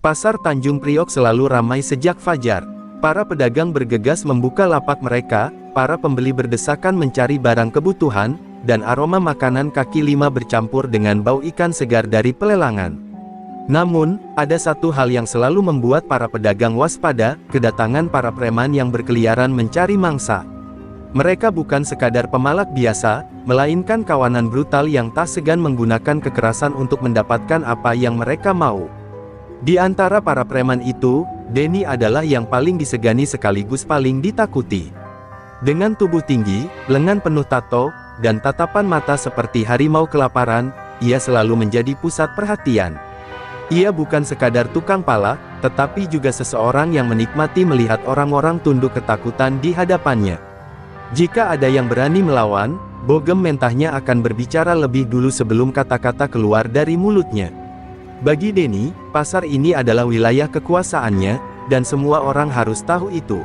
Pasar Tanjung Priok selalu ramai sejak fajar. Para pedagang bergegas membuka lapak mereka, para pembeli berdesakan mencari barang kebutuhan, dan aroma makanan kaki lima bercampur dengan bau ikan segar dari pelelangan. Namun, ada satu hal yang selalu membuat para pedagang waspada, kedatangan para preman yang berkeliaran mencari mangsa. Mereka bukan sekadar pemalak biasa, melainkan kawanan brutal yang tak segan menggunakan kekerasan untuk mendapatkan apa yang mereka mau. Di antara para preman itu, Denny adalah yang paling disegani sekaligus paling ditakuti. Dengan tubuh tinggi, lengan penuh tato, dan tatapan mata seperti harimau kelaparan, ia selalu menjadi pusat perhatian. Ia bukan sekadar tukang palak, tetapi juga seseorang yang menikmati melihat orang-orang tunduk ketakutan di hadapannya. Jika ada yang berani melawan, bogem mentahnya akan berbicara lebih dulu sebelum kata-kata keluar dari mulutnya. Bagi Denny, pasar ini adalah wilayah kekuasaannya, dan semua orang harus tahu itu.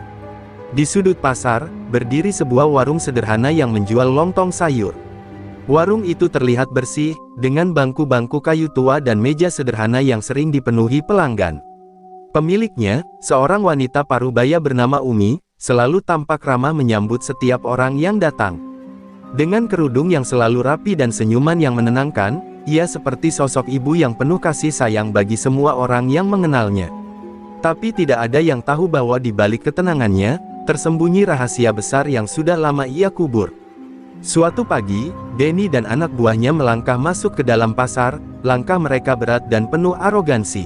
Di sudut pasar, berdiri sebuah warung sederhana yang menjual lontong sayur. Warung itu terlihat bersih, dengan bangku-bangku kayu tua dan meja sederhana yang sering dipenuhi pelanggan. Pemiliknya, seorang wanita parubaya bernama Umi, selalu tampak ramah menyambut setiap orang yang datang. Dengan kerudung yang selalu rapi dan senyuman yang menenangkan, ia seperti sosok ibu yang penuh kasih sayang bagi semua orang yang mengenalnya. Tapi tidak ada yang tahu bahwa di balik ketenangannya, tersembunyi rahasia besar yang sudah lama ia kubur. Suatu pagi, Denny dan anak buahnya melangkah masuk ke dalam pasar, langkah mereka berat dan penuh arogansi.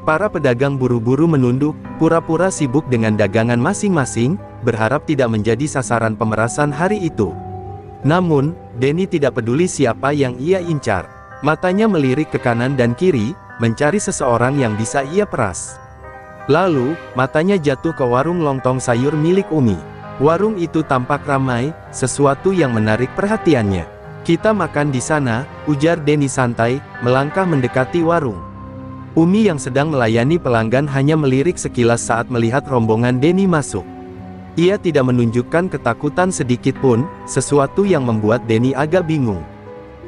Para pedagang buru-buru menunduk, pura-pura sibuk dengan dagangan masing-masing, berharap tidak menjadi sasaran pemerasan hari itu. Namun, Denny tidak peduli siapa yang ia incar. Matanya melirik ke kanan dan kiri, mencari seseorang yang bisa ia peras. Lalu, matanya jatuh ke warung lontong sayur milik Umi. Warung itu tampak ramai, sesuatu yang menarik perhatiannya. "Kita makan di sana," ujar Denny santai, melangkah mendekati warung. Umi yang sedang melayani pelanggan hanya melirik sekilas saat melihat rombongan Denny masuk. Ia tidak menunjukkan ketakutan sedikit pun, sesuatu yang membuat Denny agak bingung.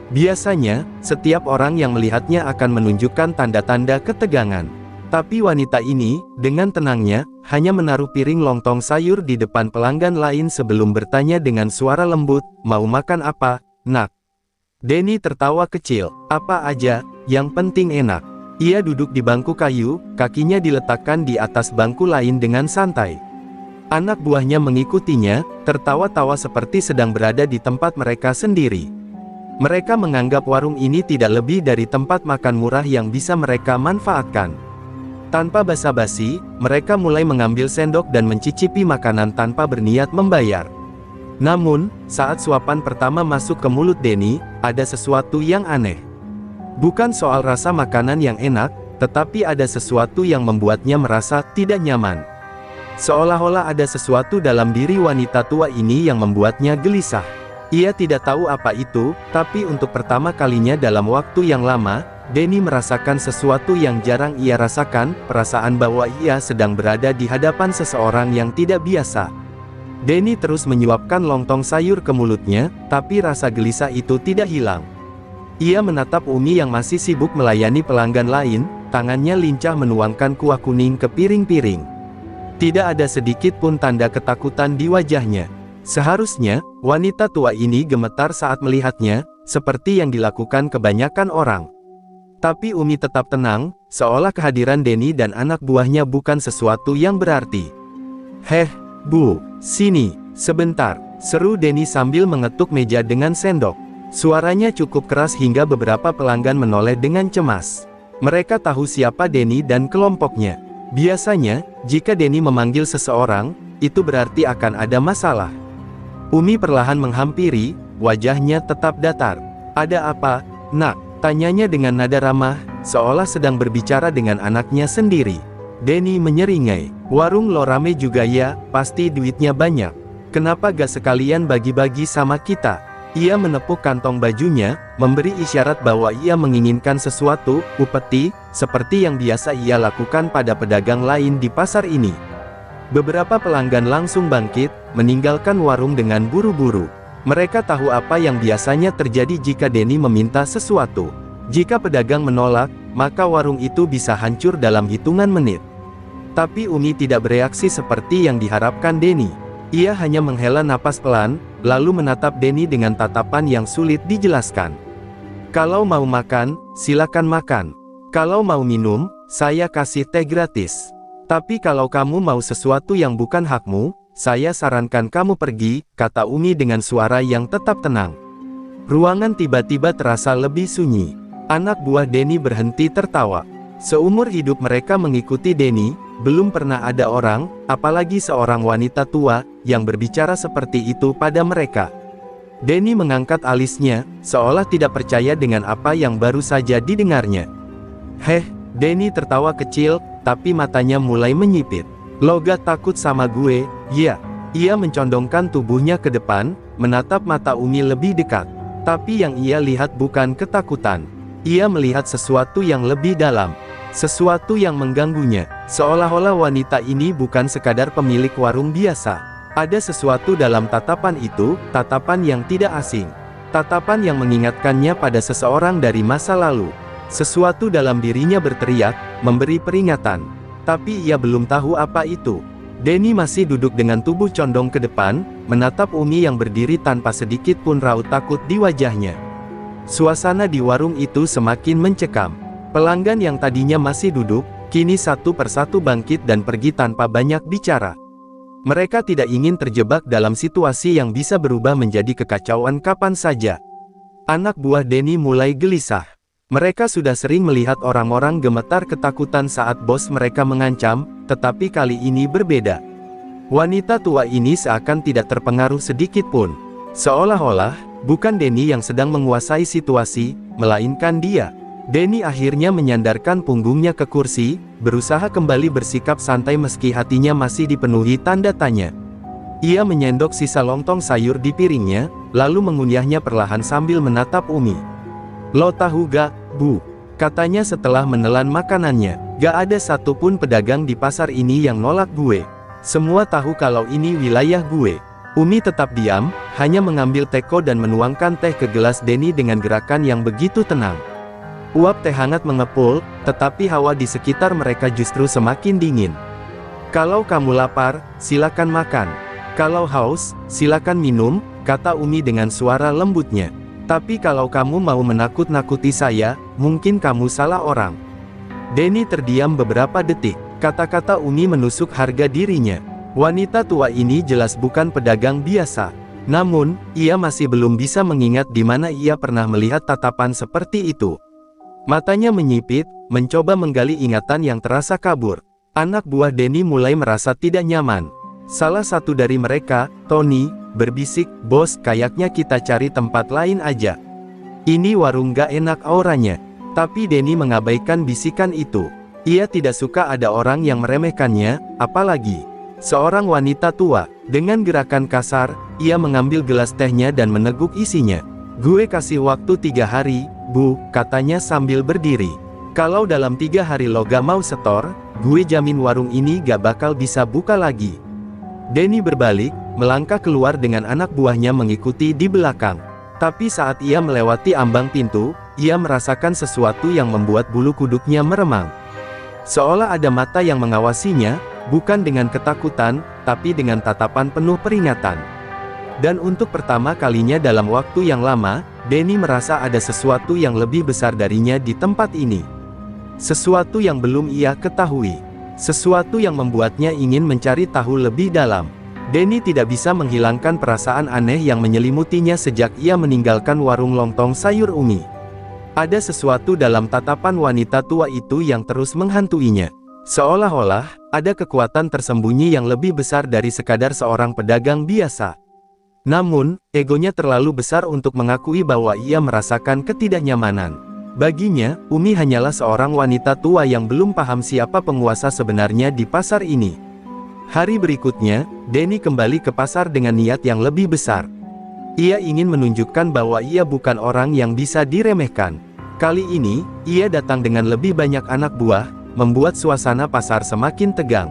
Biasanya, setiap orang yang melihatnya akan menunjukkan tanda-tanda ketegangan. Tapi wanita ini, dengan tenangnya, hanya menaruh piring lontong sayur di depan pelanggan lain sebelum bertanya dengan suara lembut, "Mau makan apa, nak?" Denny tertawa kecil, "Apa aja, yang penting enak." Ia duduk di bangku kayu, kakinya diletakkan di atas bangku lain dengan santai. Anak buahnya mengikutinya, tertawa-tawa seperti sedang berada di tempat mereka sendiri. Mereka menganggap warung ini tidak lebih dari tempat makan murah yang bisa mereka manfaatkan. Tanpa basa-basi, mereka mulai mengambil sendok dan mencicipi makanan tanpa berniat membayar. Namun, saat suapan pertama masuk ke mulut Denny, ada sesuatu yang aneh. Bukan soal rasa makanan yang enak, tetapi ada sesuatu yang membuatnya merasa tidak nyaman. Seolah-olah ada sesuatu dalam diri wanita tua ini yang membuatnya gelisah. Ia tidak tahu apa itu, tapi untuk pertama kalinya dalam waktu yang lama, Denny merasakan sesuatu yang jarang ia rasakan, perasaan bahwa ia sedang berada di hadapan seseorang yang tidak biasa. Denny terus menyuapkan lontong sayur ke mulutnya, tapi rasa gelisah itu tidak hilang. Ia menatap Umi yang masih sibuk melayani pelanggan lain, tangannya lincah menuangkan kuah kuning ke piring-piring. Tidak ada sedikit pun tanda ketakutan di wajahnya. Seharusnya, wanita tua ini gemetar saat melihatnya, seperti yang dilakukan kebanyakan orang. Tapi Umi tetap tenang, seolah kehadiran Denny dan anak buahnya bukan sesuatu yang berarti. "Heh, Bu, sini, sebentar," seru Denny sambil mengetuk meja dengan sendok. Suaranya cukup keras hingga beberapa pelanggan menoleh dengan cemas. Mereka tahu siapa Denny dan kelompoknya. Biasanya, jika Denny memanggil seseorang, itu berarti akan ada masalah. Umi perlahan menghampiri, wajahnya tetap datar. "Ada apa, nak?" tanyanya dengan nada ramah, seolah sedang berbicara dengan anaknya sendiri. Denny menyeringai, "Warung lo rame juga ya, pasti duitnya banyak. Kenapa gak sekalian bagi-bagi sama kita?" Ia menepuk kantong bajunya, memberi isyarat bahwa ia menginginkan sesuatu, upeti, seperti yang biasa ia lakukan pada pedagang lain di pasar ini. Beberapa pelanggan langsung bangkit, meninggalkan warung dengan buru-buru. Mereka tahu apa yang biasanya terjadi jika Denny meminta sesuatu. Jika pedagang menolak, maka warung itu bisa hancur dalam hitungan menit. Tapi Umi tidak bereaksi seperti yang diharapkan Denny. Ia hanya menghela napas pelan, lalu menatap Denny dengan tatapan yang sulit dijelaskan. Kalau mau makan, silakan makan. Kalau mau minum, saya kasih teh gratis. Tapi kalau kamu mau sesuatu yang bukan hakmu, saya sarankan kamu pergi, kata Umi dengan suara yang tetap tenang. Ruangan tiba-tiba terasa lebih sunyi. Anak buah Denny berhenti tertawa. Seumur hidup mereka mengikuti Denny, belum pernah ada orang, apalagi seorang wanita tua, yang berbicara seperti itu pada mereka. Denny mengangkat alisnya, seolah tidak percaya dengan apa yang baru saja didengarnya. Heh, Denny tertawa kecil, tapi matanya mulai menyipit. Lo gak takut sama gue, ya? Ia mencondongkan tubuhnya ke depan, menatap mata Umi lebih dekat. Tapi yang ia lihat bukan ketakutan. Ia melihat sesuatu yang lebih dalam. Sesuatu yang mengganggunya, seolah-olah wanita ini bukan sekadar pemilik warung biasa. Ada sesuatu dalam tatapan itu, tatapan yang tidak asing. Tatapan yang mengingatkannya pada seseorang dari masa lalu. Sesuatu dalam dirinya berteriak, memberi peringatan. Tapi ia belum tahu apa itu. Denny masih duduk dengan tubuh condong ke depan, menatap Umi yang berdiri tanpa sedikit pun raut takut di wajahnya. Suasana di warung itu semakin mencekam. Pelanggan yang tadinya masih duduk, kini satu persatu bangkit dan pergi tanpa banyak bicara. Mereka tidak ingin terjebak dalam situasi yang bisa berubah menjadi kekacauan kapan saja. Anak buah Denny mulai gelisah. Mereka sudah sering melihat orang-orang gemetar ketakutan saat bos mereka mengancam, tetapi kali ini berbeda. Wanita tua ini seakan tidak terpengaruh sedikit pun. Seolah-olah, bukan Denny yang sedang menguasai situasi, melainkan dia. Denny akhirnya menyandarkan punggungnya ke kursi, berusaha kembali bersikap santai meski hatinya masih dipenuhi tanda tanya. Ia menyendok sisa lontong sayur di piringnya, lalu mengunyahnya perlahan sambil menatap Umi. Lo tahu gak, Bu? Katanya setelah menelan makanannya, gak ada satupun pedagang di pasar ini yang nolak gue. Semua tahu kalau ini wilayah gue. Umi tetap diam, hanya mengambil teko dan menuangkan teh ke gelas Denny dengan gerakan yang begitu tenang. Uap teh hangat mengepul, tetapi hawa di sekitar mereka justru semakin dingin. Kalau kamu lapar, silakan makan. Kalau haus, silakan minum, kata Umi dengan suara lembutnya. Tapi kalau kamu mau menakut-nakuti saya, mungkin kamu salah orang. Denny terdiam beberapa detik. Kata-kata Umi menusuk harga dirinya. Wanita tua ini jelas bukan pedagang biasa. Namun, ia masih belum bisa mengingat di mana ia pernah melihat tatapan seperti itu. Matanya menyipit, mencoba menggali ingatan yang terasa kabur. Anak buah Denny mulai merasa tidak nyaman. Salah satu dari mereka, Tony, berbisik, "Bos, kayaknya kita cari tempat lain aja. Ini warung gak enak auranya." Tapi Denny mengabaikan bisikan itu. Ia tidak suka ada orang yang meremehkannya, apalagi seorang wanita tua. Dengan gerakan kasar, ia mengambil gelas tehnya dan meneguk isinya. "Gue kasih waktu 3 hari, Bu," katanya sambil berdiri. "Kalau dalam 3 hari lo gak mau setor, gue jamin warung ini gak bakal bisa buka lagi." Denny berbalik, melangkah keluar dengan anak buahnya mengikuti di belakang. Tapi saat ia melewati ambang pintu, ia merasakan sesuatu yang membuat bulu kuduknya meremang. Seolah ada mata yang mengawasinya, bukan dengan ketakutan, tapi dengan tatapan penuh peringatan. Dan untuk pertama kalinya dalam waktu yang lama, Denny merasa ada sesuatu yang lebih besar darinya di tempat ini. Sesuatu yang belum ia ketahui. Sesuatu yang membuatnya ingin mencari tahu lebih dalam. Denny tidak bisa menghilangkan perasaan aneh yang menyelimutinya sejak ia meninggalkan warung lontong sayur Umi. Ada sesuatu dalam tatapan wanita tua itu yang terus menghantuinya. Seolah-olah, ada kekuatan tersembunyi yang lebih besar dari sekadar seorang pedagang biasa. Namun, egonya terlalu besar untuk mengakui bahwa ia merasakan ketidaknyamanan. Baginya, Umi hanyalah seorang wanita tua yang belum paham siapa penguasa sebenarnya di pasar ini. Hari berikutnya, Denny kembali ke pasar dengan niat yang lebih besar. Ia ingin menunjukkan bahwa ia bukan orang yang bisa diremehkan. Kali ini, ia datang dengan lebih banyak anak buah, membuat suasana pasar semakin tegang.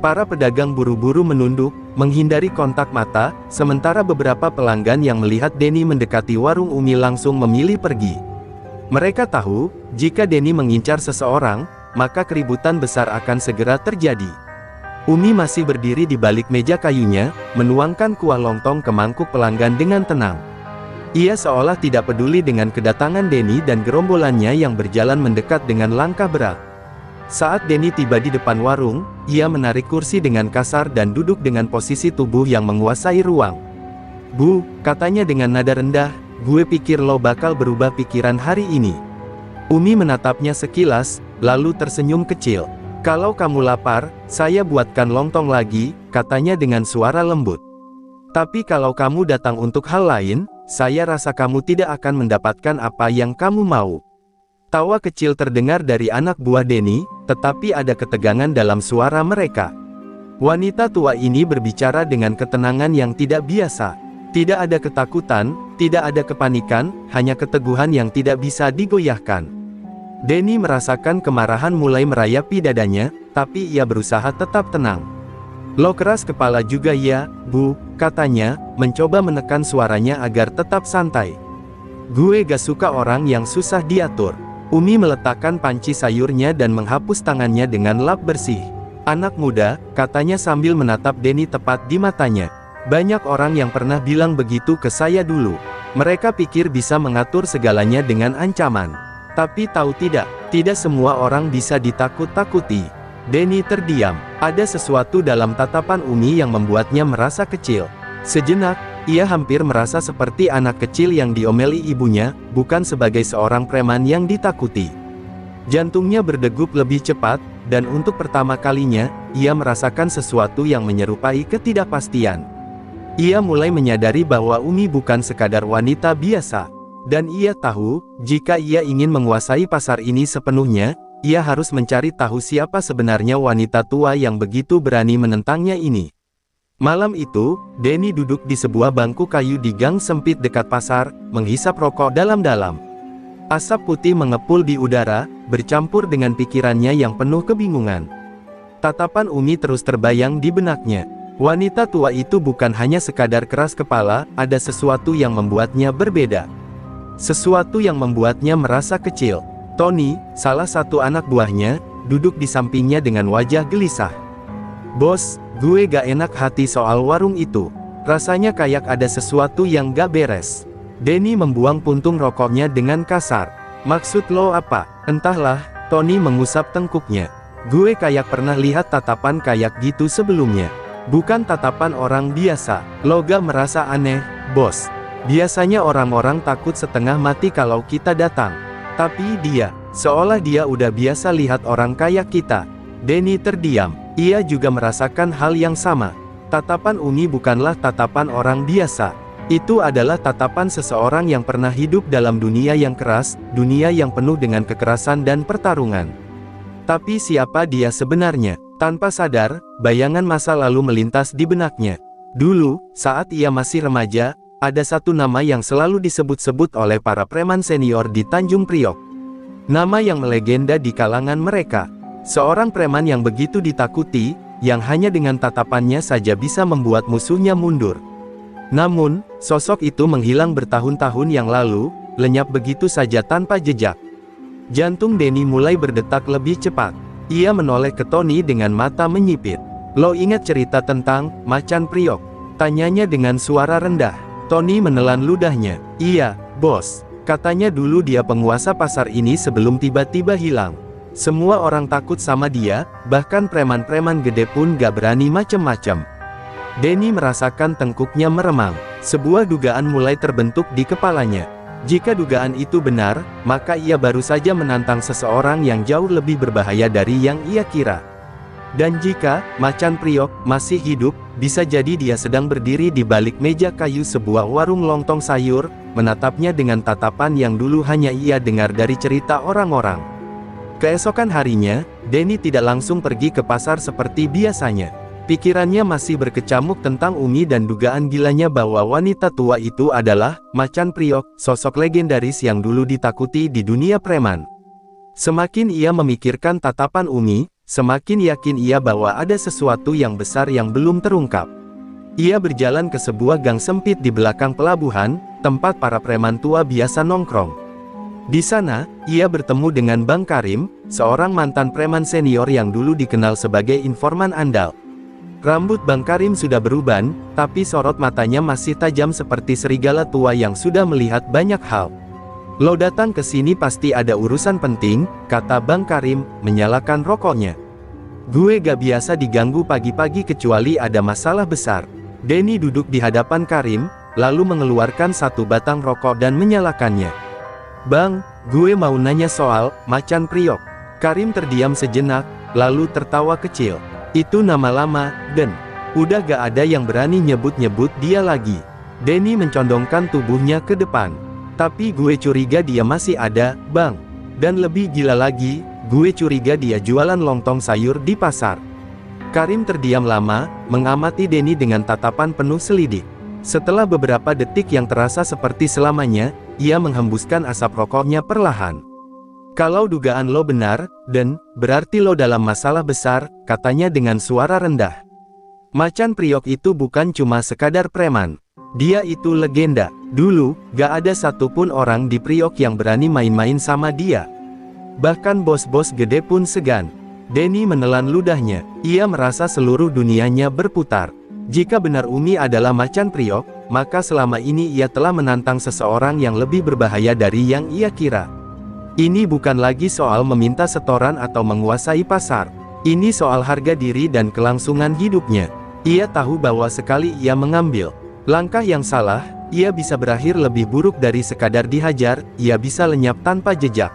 Para pedagang buru-buru menunduk, menghindari kontak mata, sementara beberapa pelanggan yang melihat Denny mendekati warung Umi langsung memilih pergi. Mereka tahu, jika Denny mengincar seseorang, maka keributan besar akan segera terjadi. Umi masih berdiri di balik meja kayunya, menuangkan kuah lontong ke mangkuk pelanggan dengan tenang. Ia seolah tidak peduli dengan kedatangan Denny dan gerombolannya yang berjalan mendekat dengan langkah berat. Saat Denny tiba di depan warung, ia menarik kursi dengan kasar dan duduk dengan posisi tubuh yang menguasai ruang. "Bu," katanya dengan nada rendah, "gue pikir lo bakal berubah pikiran hari ini." Umi menatapnya sekilas, lalu tersenyum kecil. "Kalau kamu lapar, saya buatkan lontong lagi," katanya dengan suara lembut. "Tapi kalau kamu datang untuk hal lain, saya rasa kamu tidak akan mendapatkan apa yang kamu mau." Tawa kecil terdengar dari anak buah Denny, tetapi ada ketegangan dalam suara mereka. Wanita tua ini berbicara dengan ketenangan yang tidak biasa. Tidak ada ketakutan, tidak ada kepanikan, hanya keteguhan yang tidak bisa digoyahkan. Denny merasakan kemarahan mulai merayapi dadanya, tapi ia berusaha tetap tenang. "Lo keras kepala juga ya, Bu," katanya, mencoba menekan suaranya agar tetap santai. "Gue gak suka orang yang susah diatur." Umi meletakkan panci sayurnya dan menghapus tangannya dengan lap bersih. "Anak muda," katanya sambil menatap Denny tepat di matanya. "Banyak orang yang pernah bilang begitu ke saya dulu. Mereka pikir bisa mengatur segalanya dengan ancaman. Tapi tahu tidak semua orang bisa ditakut-takuti." Denny terdiam. Ada sesuatu dalam tatapan Umi yang membuatnya merasa kecil. Sejenak, ia hampir merasa seperti anak kecil yang diomeli ibunya, bukan sebagai seorang preman yang ditakuti. Jantungnya berdegup lebih cepat, dan untuk pertama kalinya, ia merasakan sesuatu yang menyerupai ketidakpastian. Ia mulai menyadari bahwa Umi bukan sekadar wanita biasa. Dan ia tahu, jika ia ingin menguasai pasar ini sepenuhnya, ia harus mencari tahu siapa sebenarnya wanita tua yang begitu berani menentangnya ini. Malam itu, Denny duduk di sebuah bangku kayu di gang sempit dekat pasar, menghisap rokok dalam-dalam. Asap putih mengepul di udara, bercampur dengan pikirannya yang penuh kebingungan. Tatapan Umi terus terbayang di benaknya. Wanita tua itu bukan hanya sekadar keras kepala, ada sesuatu yang membuatnya berbeda. Sesuatu yang membuatnya merasa kecil. Tony, salah satu anak buahnya, duduk di sampingnya dengan wajah gelisah. "Bos, gue gak enak hati soal warung itu. Rasanya kayak ada sesuatu yang gak beres." Denny membuang puntung rokoknya dengan kasar. "Maksud lo apa?" "Entahlah," Tony mengusap tengkuknya. "Gue kayak pernah lihat tatapan kayak gitu sebelumnya. Bukan tatapan orang biasa." "Lo gak merasa aneh, Bos? Biasanya orang-orang takut setengah mati kalau kita datang. Tapi dia, seolah dia udah biasa lihat orang kayak kita." Denny terdiam. Ia juga merasakan hal yang sama. Tatapan Umi bukanlah tatapan orang biasa. Itu adalah tatapan seseorang yang pernah hidup dalam dunia yang keras, dunia yang penuh dengan kekerasan dan pertarungan. Tapi siapa dia sebenarnya? Tanpa sadar, bayangan masa lalu melintas di benaknya. Dulu, saat ia masih remaja, ada satu nama yang selalu disebut-sebut oleh para preman senior di Tanjung Priok. Nama yang melegenda di kalangan mereka. Seorang preman yang begitu ditakuti, yang hanya dengan tatapannya saja bisa membuat musuhnya mundur. Namun, sosok itu menghilang bertahun-tahun yang lalu, lenyap begitu saja tanpa jejak. Jantung Denny mulai berdetak lebih cepat. Ia menoleh ke Tony dengan mata menyipit. "Lo ingat cerita tentang Macan Priok?" tanyanya dengan suara rendah. Tony menelan ludahnya. "Iya, Bos. Katanya dulu dia penguasa pasar ini sebelum tiba-tiba hilang. Semua orang takut sama dia, bahkan preman-preman gede pun gak berani macem-macem." Denny merasakan tengkuknya meremang. Sebuah dugaan mulai terbentuk di kepalanya. Jika dugaan itu benar, maka ia baru saja menantang seseorang yang jauh lebih berbahaya dari yang ia kira. Dan jika Macan Priok masih hidup, bisa jadi dia sedang berdiri di balik meja kayu sebuah warung lontong sayur, menatapnya dengan tatapan yang dulu hanya ia dengar dari cerita orang-orang. Keesokan harinya, Denny tidak langsung pergi ke pasar seperti biasanya. Pikirannya masih berkecamuk tentang Umi dan dugaan gilanya bahwa wanita tua itu adalah Macan Priok, sosok legendaris yang dulu ditakuti di dunia preman. Semakin ia memikirkan tatapan Umi, semakin yakin ia bahwa ada sesuatu yang besar yang belum terungkap. Ia berjalan ke sebuah gang sempit di belakang pelabuhan, tempat para preman tua biasa nongkrong. Di sana, ia bertemu dengan Bang Karim, seorang mantan preman senior yang dulu dikenal sebagai informan andal. Rambut Bang Karim sudah beruban, tapi sorot matanya masih tajam seperti serigala tua yang sudah melihat banyak hal. "Lo datang ke sini pasti ada urusan penting," kata Bang Karim, menyalakan rokoknya. "Gue gak biasa diganggu pagi-pagi kecuali ada masalah besar." Denny duduk di hadapan Karim, lalu mengeluarkan satu batang rokok dan menyalakannya. "Bang, gue mau nanya soal Macan Priok." Karim terdiam sejenak, lalu tertawa kecil. "Itu nama lama, Den. Udah gak ada yang berani nyebut-nyebut dia lagi." Denny mencondongkan tubuhnya ke depan. "Tapi gue curiga dia masih ada, Bang. Dan lebih gila lagi, gue curiga dia jualan lontong sayur di pasar." Karim terdiam lama, mengamati Denny dengan tatapan penuh selidik. Setelah beberapa detik yang terasa seperti selamanya, ia menghembuskan asap rokoknya perlahan. "Kalau dugaan lo benar, Den, berarti lo dalam masalah besar," katanya dengan suara rendah. "Macan Priok itu bukan cuma sekadar preman. Dia itu legenda. Dulu, gak ada satupun orang di Priok yang berani main-main sama dia. Bahkan bos-bos gede pun segan." Denny menelan ludahnya. Ia merasa seluruh dunianya berputar. Jika benar Umi adalah Macan Priok, maka selama ini ia telah menantang seseorang yang lebih berbahaya dari yang ia kira. Ini bukan lagi soal meminta setoran atau menguasai pasar. Ini soal harga diri dan kelangsungan hidupnya. Ia tahu bahwa sekali ia mengambil langkah yang salah, ia bisa berakhir lebih buruk dari sekadar dihajar, ia bisa lenyap tanpa jejak.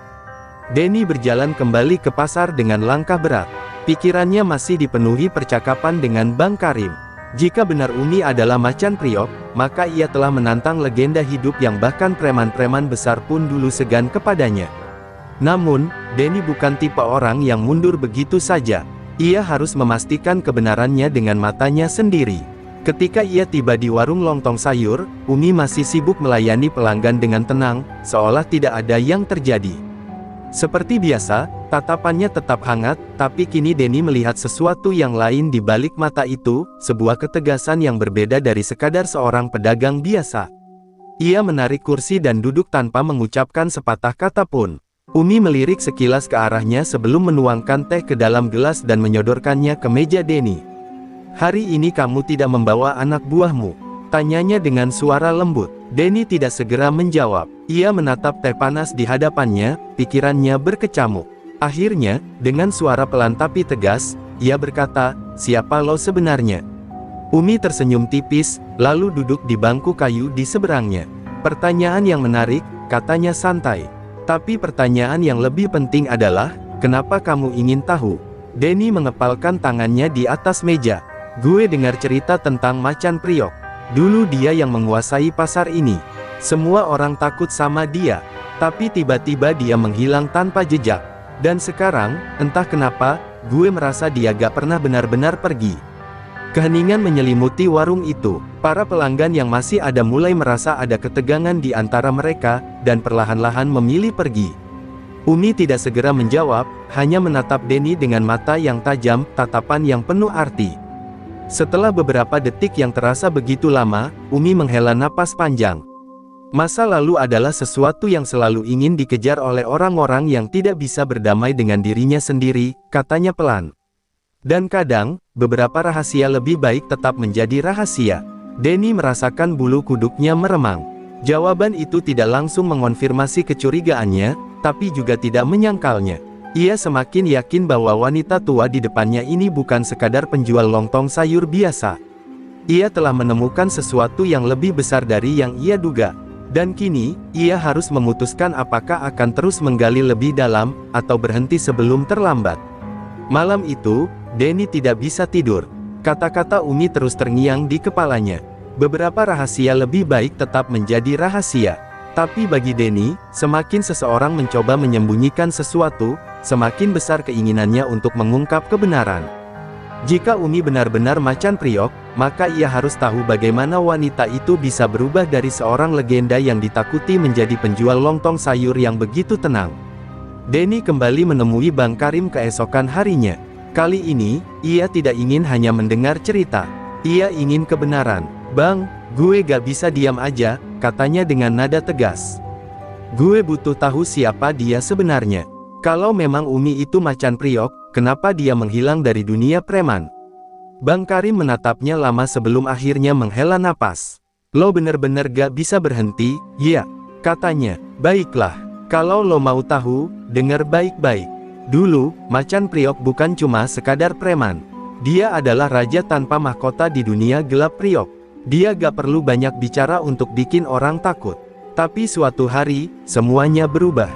Denny berjalan kembali ke pasar dengan langkah berat. Pikirannya masih dipenuhi percakapan dengan Bang Karim. Jika benar Umi adalah Macan Priok, maka ia telah menantang legenda hidup yang bahkan preman-preman besar pun dulu segan kepadanya. Namun, Denny bukan tipe orang yang mundur begitu saja. Ia harus memastikan kebenarannya dengan matanya sendiri. Ketika ia tiba di warung lontong sayur, Umi masih sibuk melayani pelanggan dengan tenang, seolah tidak ada yang terjadi. Seperti biasa, tatapannya tetap hangat, tapi kini Denny melihat sesuatu yang lain di balik mata itu, sebuah ketegasan yang berbeda dari sekadar seorang pedagang biasa. Ia menarik kursi dan duduk tanpa mengucapkan sepatah kata pun. Umi melirik sekilas ke arahnya sebelum menuangkan teh ke dalam gelas dan menyodorkannya ke meja Denny. "Hari ini kamu tidak membawa anak buahmu?" tanyanya dengan suara lembut. Denny tidak segera menjawab. Ia menatap teh panas di hadapannya, pikirannya berkecamuk. Akhirnya, dengan suara pelan tapi tegas, ia berkata, "Siapa lo sebenarnya?" Umi tersenyum tipis, lalu duduk di bangku kayu di seberangnya. "Pertanyaan yang menarik," katanya santai. "Tapi pertanyaan yang lebih penting adalah, kenapa kamu ingin tahu?" Denny mengepalkan tangannya di atas meja. "Gue dengar cerita tentang Macan Priok. Dulu dia yang menguasai pasar ini. Semua orang takut sama dia. Tapi tiba-tiba dia menghilang tanpa jejak. Dan sekarang, entah kenapa, gue merasa dia gak pernah benar-benar pergi." Keheningan menyelimuti warung itu. Para pelanggan yang masih ada mulai merasa ada ketegangan di antara mereka, dan perlahan-lahan memilih pergi. Umi tidak segera menjawab, hanya menatap Denny dengan mata yang tajam, tatapan yang penuh arti. Setelah beberapa detik yang terasa begitu lama, Umi menghela napas panjang. "Masa lalu adalah sesuatu yang selalu ingin dikejar oleh orang-orang yang tidak bisa berdamai dengan dirinya sendiri," katanya pelan. "Dan kadang, beberapa rahasia lebih baik tetap menjadi rahasia." Denny merasakan bulu kuduknya meremang. Jawaban itu tidak langsung mengonfirmasi kecurigaannya, tapi juga tidak menyangkalnya. Ia semakin yakin bahwa wanita tua di depannya ini bukan sekadar penjual lontong sayur biasa. Ia telah menemukan sesuatu yang lebih besar dari yang ia duga. Dan kini, ia harus memutuskan apakah akan terus menggali lebih dalam, atau berhenti sebelum terlambat. Malam itu, Denny tidak bisa tidur. Kata-kata Umi terus terngiang di kepalanya. Beberapa rahasia lebih baik tetap menjadi rahasia. Tapi bagi Denny, semakin seseorang mencoba menyembunyikan sesuatu, semakin besar keinginannya untuk mengungkap kebenaran. Jika Umi benar-benar Macan Priok, maka ia harus tahu bagaimana wanita itu bisa berubah dari seorang legenda yang ditakuti menjadi penjual lontong sayur yang begitu tenang. Denny kembali menemui Bang Karim keesokan harinya. Kali ini, ia tidak ingin hanya mendengar cerita. Ia ingin kebenaran. "Bang, gue gak bisa diam aja," katanya dengan nada tegas. Gue butuh tahu siapa dia sebenarnya. Kalau memang Umi itu macan priok, kenapa dia menghilang dari dunia preman? Bang Karim menatapnya lama sebelum akhirnya menghela napas. Lo bener-bener gak bisa berhenti, ya? Katanya. Baiklah, kalau lo mau tahu, dengar baik-baik. Dulu, macan priok bukan cuma sekadar preman. Dia adalah raja tanpa mahkota di dunia gelap priok. Dia gak perlu banyak bicara untuk bikin orang takut. Tapi suatu hari, semuanya berubah.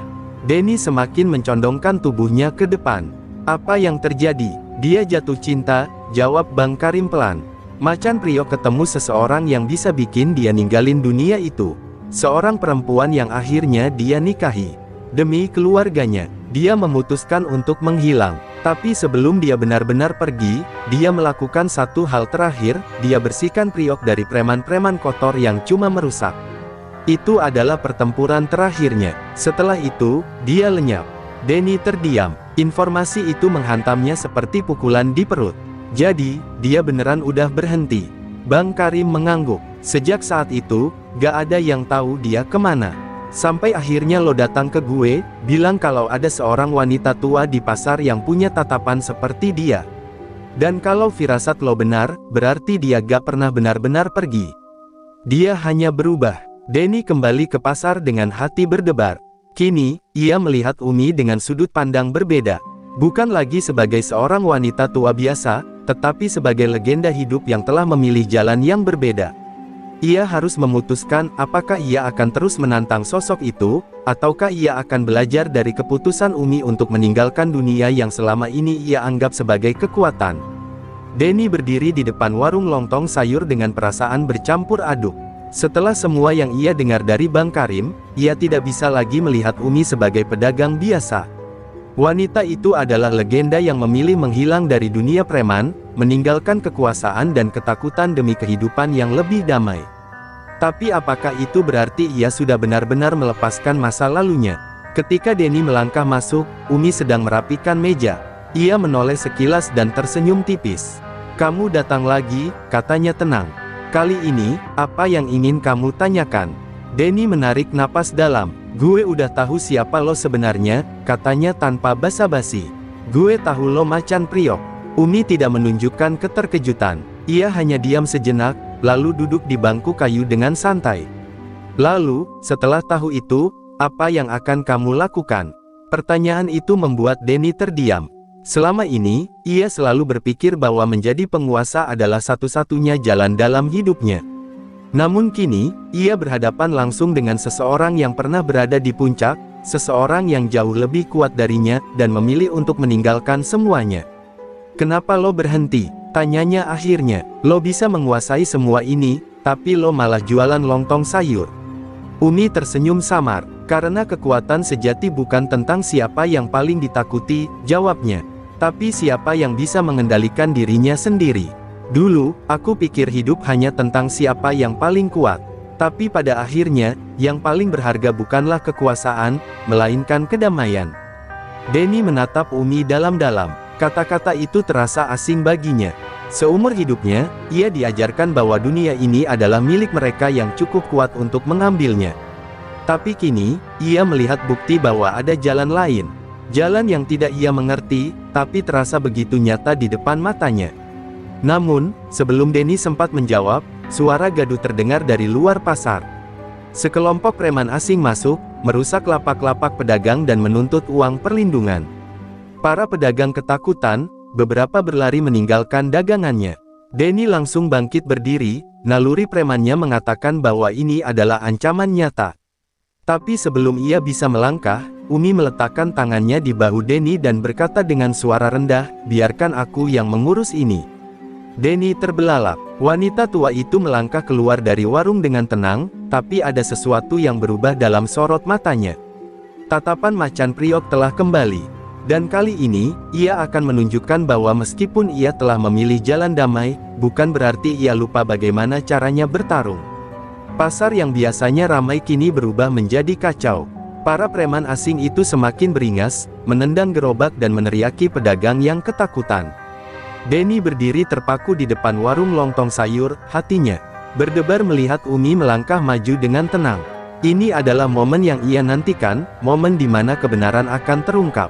Denny semakin mencondongkan tubuhnya ke depan. Apa yang terjadi? Dia jatuh cinta, jawab Bang Karim pelan. Macan priok ketemu seseorang yang bisa bikin dia ninggalin dunia itu. Seorang perempuan yang akhirnya dia nikahi. Demi keluarganya, dia memutuskan untuk menghilang. Tapi sebelum dia benar-benar pergi, dia melakukan satu hal terakhir, dia bersihkan priok dari preman-preman kotor yang cuma merusak. Itu adalah pertempuran terakhirnya. Setelah itu, dia lenyap. Denny terdiam. Informasi itu menghantamnya seperti pukulan di perut. Jadi, dia beneran udah berhenti. Bang Karim mengangguk. Sejak saat itu, gak ada yang tahu dia kemana. Sampai akhirnya lo datang ke gue, bilang kalau ada seorang wanita tua di pasar yang punya tatapan seperti dia. Dan kalau firasat lo benar, berarti dia gak pernah benar-benar pergi. Dia hanya berubah. Denny kembali ke pasar dengan hati berdebar. Kini, ia melihat Umi dengan sudut pandang berbeda. Bukan lagi sebagai seorang wanita tua biasa, tetapi sebagai legenda hidup yang telah memilih jalan yang berbeda. Ia harus memutuskan apakah ia akan terus menantang sosok itu, ataukah ia akan belajar dari keputusan Umi untuk meninggalkan dunia yang selama ini ia anggap sebagai kekuatan. Denny berdiri di depan warung lontong sayur dengan perasaan bercampur aduk. Setelah semua yang ia dengar dari Bang Karim, ia tidak bisa lagi melihat Umi sebagai pedagang biasa. Wanita itu adalah legenda yang memilih menghilang dari dunia preman, meninggalkan kekuasaan dan ketakutan demi kehidupan yang lebih damai. Tapi apakah itu berarti ia sudah benar-benar melepaskan masa lalunya? Ketika Denny melangkah masuk, Umi sedang merapikan meja. Ia menoleh sekilas dan tersenyum tipis. "Kamu datang lagi," katanya tenang. "Kali ini, apa yang ingin kamu tanyakan?" Denny menarik napas dalam. "Gue udah tahu siapa lo sebenarnya," katanya tanpa basa-basi. "Gue tahu lo macan priok." Umi tidak menunjukkan keterkejutan. Ia hanya diam sejenak, lalu duduk di bangku kayu dengan santai. "Lalu, setelah tahu itu, apa yang akan kamu lakukan?" Pertanyaan itu membuat Denny terdiam. Selama ini, ia selalu berpikir bahwa menjadi penguasa adalah satu-satunya jalan dalam hidupnya. Namun kini, ia berhadapan langsung dengan seseorang yang pernah berada di puncak, seseorang yang jauh lebih kuat darinya, dan memilih untuk meninggalkan semuanya. "Kenapa lo berhenti?" tanyanya akhirnya. "Lo bisa menguasai semua ini, tapi lo malah jualan lontong sayur." Umi tersenyum samar. "Karena kekuatan sejati bukan tentang siapa yang paling ditakuti," jawabnya. "Tapi siapa yang bisa mengendalikan dirinya sendiri. Dulu, aku pikir hidup hanya tentang siapa yang paling kuat. Tapi pada akhirnya, yang paling berharga bukanlah kekuasaan, melainkan kedamaian." Denny menatap Umi dalam-dalam. Kata-kata itu terasa asing baginya. Seumur hidupnya, ia diajarkan bahwa dunia ini adalah milik mereka yang cukup kuat untuk mengambilnya. Tapi kini, ia melihat bukti bahwa ada jalan lain. Jalan yang tidak ia mengerti, tapi terasa begitu nyata di depan matanya. Namun, sebelum Denny sempat menjawab, suara gaduh terdengar dari luar pasar. Sekelompok preman asing masuk, merusak lapak-lapak pedagang dan menuntut uang perlindungan. Para pedagang ketakutan, beberapa berlari meninggalkan dagangannya. Denny langsung bangkit berdiri, naluri premannya mengatakan bahwa ini adalah ancaman nyata. Tapi sebelum ia bisa melangkah, Umi meletakkan tangannya di bahu Denny dan berkata dengan suara rendah, "Biarkan aku yang mengurus ini." Denny terbelalak. Wanita tua itu melangkah keluar dari warung dengan tenang, tapi ada sesuatu yang berubah dalam sorot matanya. Tatapan macan priok telah kembali. Dan kali ini, ia akan menunjukkan bahwa meskipun ia telah memilih jalan damai, bukan berarti ia lupa bagaimana caranya bertarung. Pasar yang biasanya ramai kini berubah menjadi kacau. Para preman asing itu semakin beringas, menendang gerobak dan meneriaki pedagang yang ketakutan. Denny berdiri terpaku di depan warung lontong sayur, hatinya berdebar melihat Umi melangkah maju dengan tenang. Ini adalah momen yang ia nantikan, momen di mana kebenaran akan terungkap.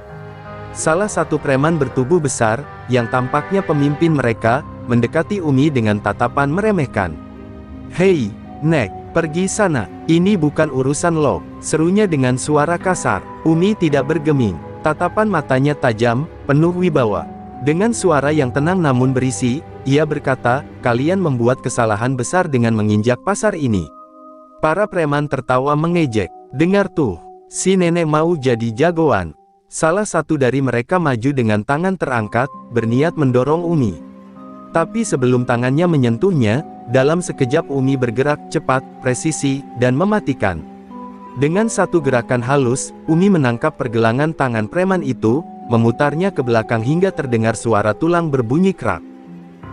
Salah satu preman bertubuh besar, yang tampaknya pemimpin mereka, mendekati Umi dengan tatapan meremehkan. "Hei, Nek, pergi sana, ini bukan urusan lo," serunya dengan suara kasar. Umi tidak bergeming, tatapan matanya tajam, penuh wibawa. Dengan suara yang tenang namun berisi, ia berkata, "Kalian membuat kesalahan besar dengan menginjak pasar ini." Para preman tertawa mengejek. "Dengar tuh, si nenek mau jadi jagoan." Salah satu dari mereka maju dengan tangan terangkat, berniat mendorong Umi. Tapi sebelum tangannya menyentuhnya, dalam sekejap Umi bergerak cepat, presisi, dan mematikan. Dengan satu gerakan halus, Umi menangkap pergelangan tangan preman itu, memutarnya ke belakang hingga terdengar suara tulang berbunyi krak.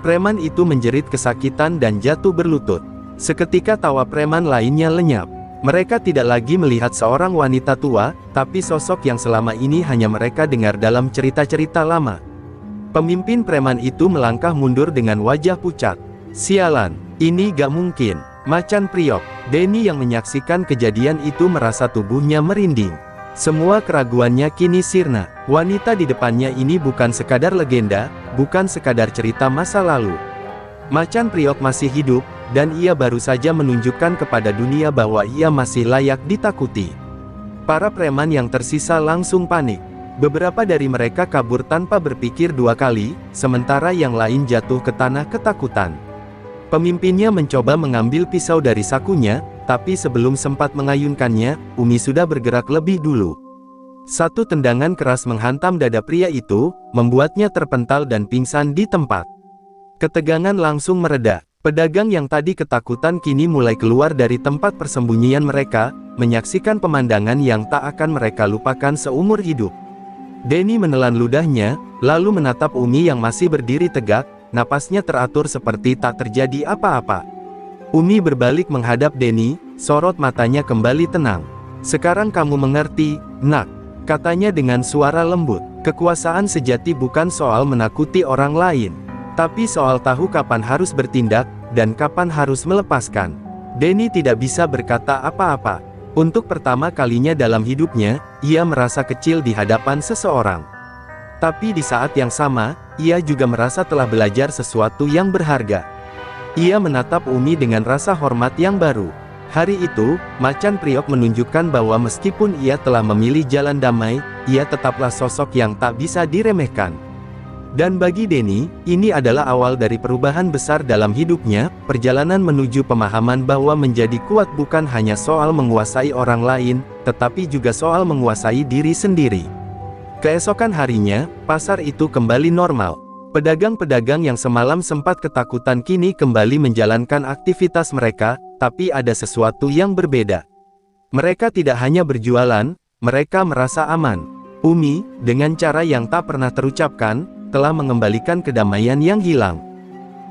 Preman itu menjerit kesakitan dan jatuh berlutut. Seketika tawa preman lainnya lenyap. Mereka tidak lagi melihat seorang wanita tua, tapi sosok yang selama ini hanya mereka dengar dalam cerita-cerita lama. Pemimpin preman itu melangkah mundur dengan wajah pucat. "Sialan, ini gak mungkin." Macan Priok, Denny yang menyaksikan kejadian itu merasa tubuhnya merinding. Semua keraguannya kini sirna. Wanita di depannya ini bukan sekadar legenda, bukan sekadar cerita masa lalu. Macan Priok masih hidup, dan ia baru saja menunjukkan kepada dunia bahwa ia masih layak ditakuti. Para preman yang tersisa langsung panik. Beberapa dari mereka kabur tanpa berpikir dua kali, sementara yang lain jatuh ke tanah ketakutan. Pemimpinnya mencoba mengambil pisau dari sakunya, tapi sebelum sempat mengayunkannya, Umi sudah bergerak lebih dulu. Satu tendangan keras menghantam dada pria itu, membuatnya terpental dan pingsan di tempat. Ketegangan langsung mereda. Pedagang yang tadi ketakutan kini mulai keluar dari tempat persembunyian mereka, menyaksikan pemandangan yang tak akan mereka lupakan seumur hidup. Denny menelan ludahnya, lalu menatap Umi yang masih berdiri tegak, napasnya teratur seperti tak terjadi apa-apa. Umi berbalik menghadap Denny, sorot matanya kembali tenang. "Sekarang kamu mengerti, Nak," katanya dengan suara lembut. "Kekuasaan sejati bukan soal menakuti orang lain, tapi soal tahu kapan harus bertindak, dan kapan harus melepaskan." Denny tidak bisa berkata apa-apa. Untuk pertama kalinya dalam hidupnya, ia merasa kecil di hadapan seseorang. Tapi di saat yang sama, ia juga merasa telah belajar sesuatu yang berharga. Ia menatap Umi dengan rasa hormat yang baru. Hari itu, Macan Priok menunjukkan bahwa meskipun ia telah memilih jalan damai, ia tetaplah sosok yang tak bisa diremehkan. Dan bagi Denny, ini adalah awal dari perubahan besar dalam hidupnya, perjalanan menuju pemahaman bahwa menjadi kuat bukan hanya soal menguasai orang lain, tetapi juga soal menguasai diri sendiri. Keesokan harinya, pasar itu kembali normal. Pedagang-pedagang yang semalam sempat ketakutan kini kembali menjalankan aktivitas mereka, tapi ada sesuatu yang berbeda. Mereka tidak hanya berjualan, mereka merasa aman. Umi, dengan cara yang tak pernah terucapkan, telah mengembalikan kedamaian yang hilang.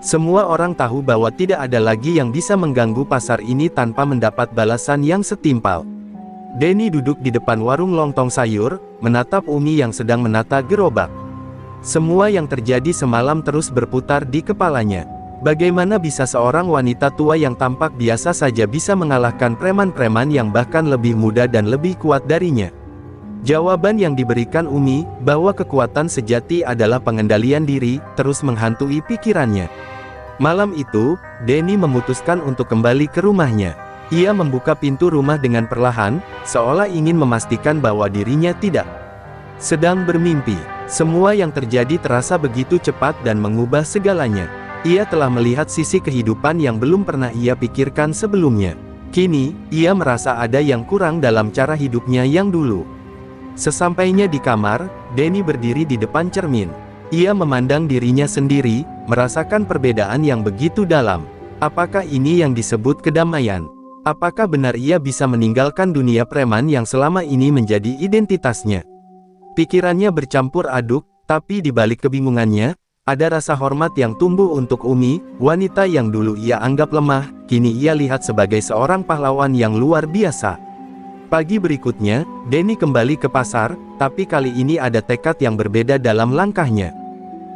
Semua orang tahu bahwa tidak ada lagi yang bisa mengganggu pasar ini tanpa mendapat balasan yang setimpal. Denny duduk di depan warung lontong sayur, menatap Umi yang sedang menata gerobak. Semua yang terjadi semalam terus berputar di kepalanya. Bagaimana bisa seorang wanita tua yang tampak biasa saja bisa mengalahkan preman-preman yang bahkan lebih muda dan lebih kuat darinya? Jawaban yang diberikan Umi, bahwa kekuatan sejati adalah pengendalian diri, terus menghantui pikirannya. Malam itu, Denny memutuskan untuk kembali ke rumahnya. Ia membuka pintu rumah dengan perlahan, seolah ingin memastikan bahwa dirinya tidak sedang bermimpi. Semua yang terjadi terasa begitu cepat dan mengubah segalanya. Ia telah melihat sisi kehidupan yang belum pernah ia pikirkan sebelumnya. Kini, ia merasa ada yang kurang dalam cara hidupnya yang dulu. Sesampainya di kamar, Denny berdiri di depan cermin. Ia memandang dirinya sendiri, merasakan perbedaan yang begitu dalam. Apakah ini yang disebut kedamaian? Apakah benar ia bisa meninggalkan dunia preman yang selama ini menjadi identitasnya? Pikirannya bercampur aduk, tapi di balik kebingungannya, ada rasa hormat yang tumbuh untuk Umi, wanita yang dulu ia anggap lemah, kini ia lihat sebagai seorang pahlawan yang luar biasa. Pagi berikutnya, Denny kembali ke pasar, tapi kali ini ada tekad yang berbeda dalam langkahnya.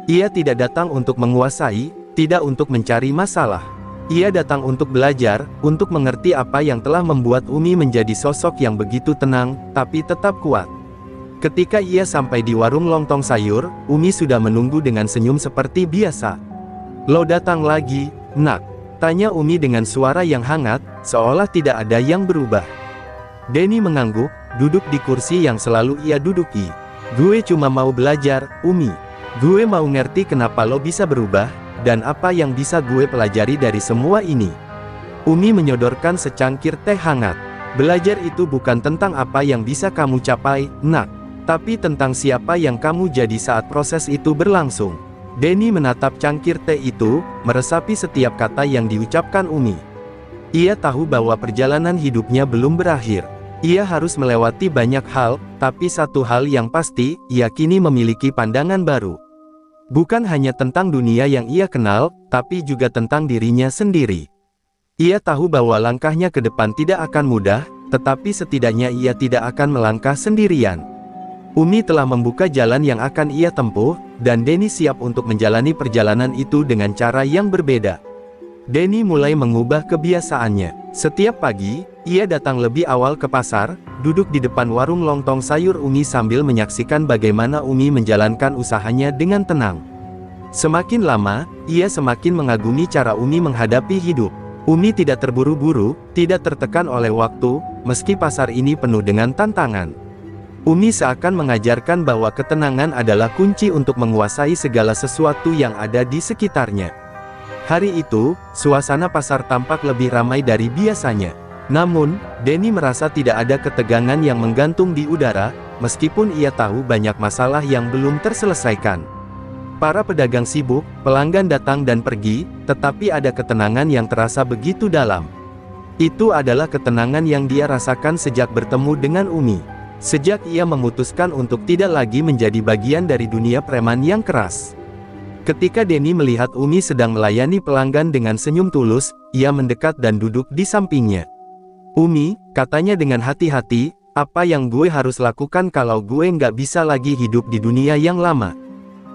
Ia tidak datang untuk menguasai, tidak untuk mencari masalah. Ia datang untuk belajar, untuk mengerti apa yang telah membuat Umi menjadi sosok yang begitu tenang, tapi tetap kuat. Ketika ia sampai di warung lontong sayur, Umi sudah menunggu dengan senyum seperti biasa. "Lo datang lagi, Nak?" tanya Umi dengan suara yang hangat, seolah tidak ada yang berubah. Denny mengangguk, duduk di kursi yang selalu ia duduki. "Gue cuma mau belajar, Umi. Gue mau ngerti kenapa lo bisa berubah, dan apa yang bisa gue pelajari dari semua ini." Umi menyodorkan secangkir teh hangat. "Belajar itu bukan tentang apa yang bisa kamu capai, Nak. Tapi tentang siapa yang kamu jadi saat proses itu berlangsung." Denny menatap cangkir teh itu, meresapi setiap kata yang diucapkan Umi. Ia tahu bahwa perjalanan hidupnya belum berakhir. Ia harus melewati banyak hal, tapi satu hal yang pasti, ia kini memiliki pandangan baru. Bukan hanya tentang dunia yang ia kenal, tapi juga tentang dirinya sendiri. Ia tahu bahwa langkahnya ke depan tidak akan mudah, tetapi setidaknya ia tidak akan melangkah sendirian. Umi telah membuka jalan yang akan ia tempuh, dan Denny siap untuk menjalani perjalanan itu dengan cara yang berbeda. Denny mulai mengubah kebiasaannya. Setiap pagi, ia datang lebih awal ke pasar, duduk di depan warung lontong sayur Umi sambil menyaksikan bagaimana Umi menjalankan usahanya dengan tenang. Semakin lama, ia semakin mengagumi cara Umi menghadapi hidup. Umi tidak terburu-buru, tidak tertekan oleh waktu, meski pasar ini penuh dengan tantangan. Umi seakan mengajarkan bahwa ketenangan adalah kunci untuk menguasai segala sesuatu yang ada di sekitarnya. Hari itu, suasana pasar tampak lebih ramai dari biasanya. Namun, Denny merasa tidak ada ketegangan yang menggantung di udara, meskipun ia tahu banyak masalah yang belum terselesaikan. Para pedagang sibuk, pelanggan datang dan pergi, tetapi ada ketenangan yang terasa begitu dalam. Itu adalah ketenangan yang dia rasakan sejak bertemu dengan Umi. Sejak ia memutuskan untuk tidak lagi menjadi bagian dari dunia preman yang keras. Ketika Denny melihat Umi sedang melayani pelanggan dengan senyum tulus, ia mendekat dan duduk di sampingnya. "Umi," katanya dengan hati-hati, "apa yang gue harus lakukan kalau gue nggak bisa lagi hidup di dunia yang lama?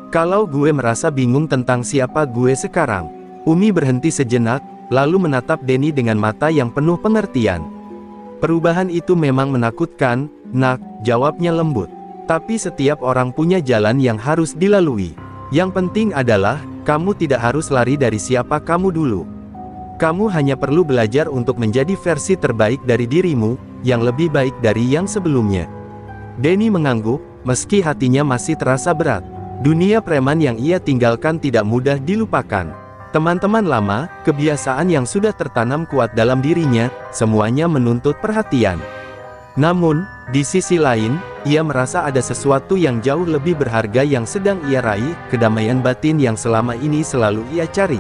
Kalau gue merasa bingung tentang siapa gue sekarang?" Umi berhenti sejenak, lalu menatap Denny dengan mata yang penuh pengertian. "Perubahan itu memang menakutkan, Nak," jawabnya lembut. "Tapi setiap orang punya jalan yang harus dilalui. Yang penting adalah, kamu tidak harus lari dari siapa kamu dulu. Kamu hanya perlu belajar untuk menjadi versi terbaik dari dirimu, yang lebih baik dari yang sebelumnya." Denny mengangguk, meski hatinya masih terasa berat. Dunia preman yang ia tinggalkan tidak mudah dilupakan. Teman-teman lama, kebiasaan yang sudah tertanam kuat dalam dirinya, semuanya menuntut perhatian. Namun, di sisi lain, ia merasa ada sesuatu yang jauh lebih berharga yang sedang ia raih, kedamaian batin yang selama ini selalu ia cari.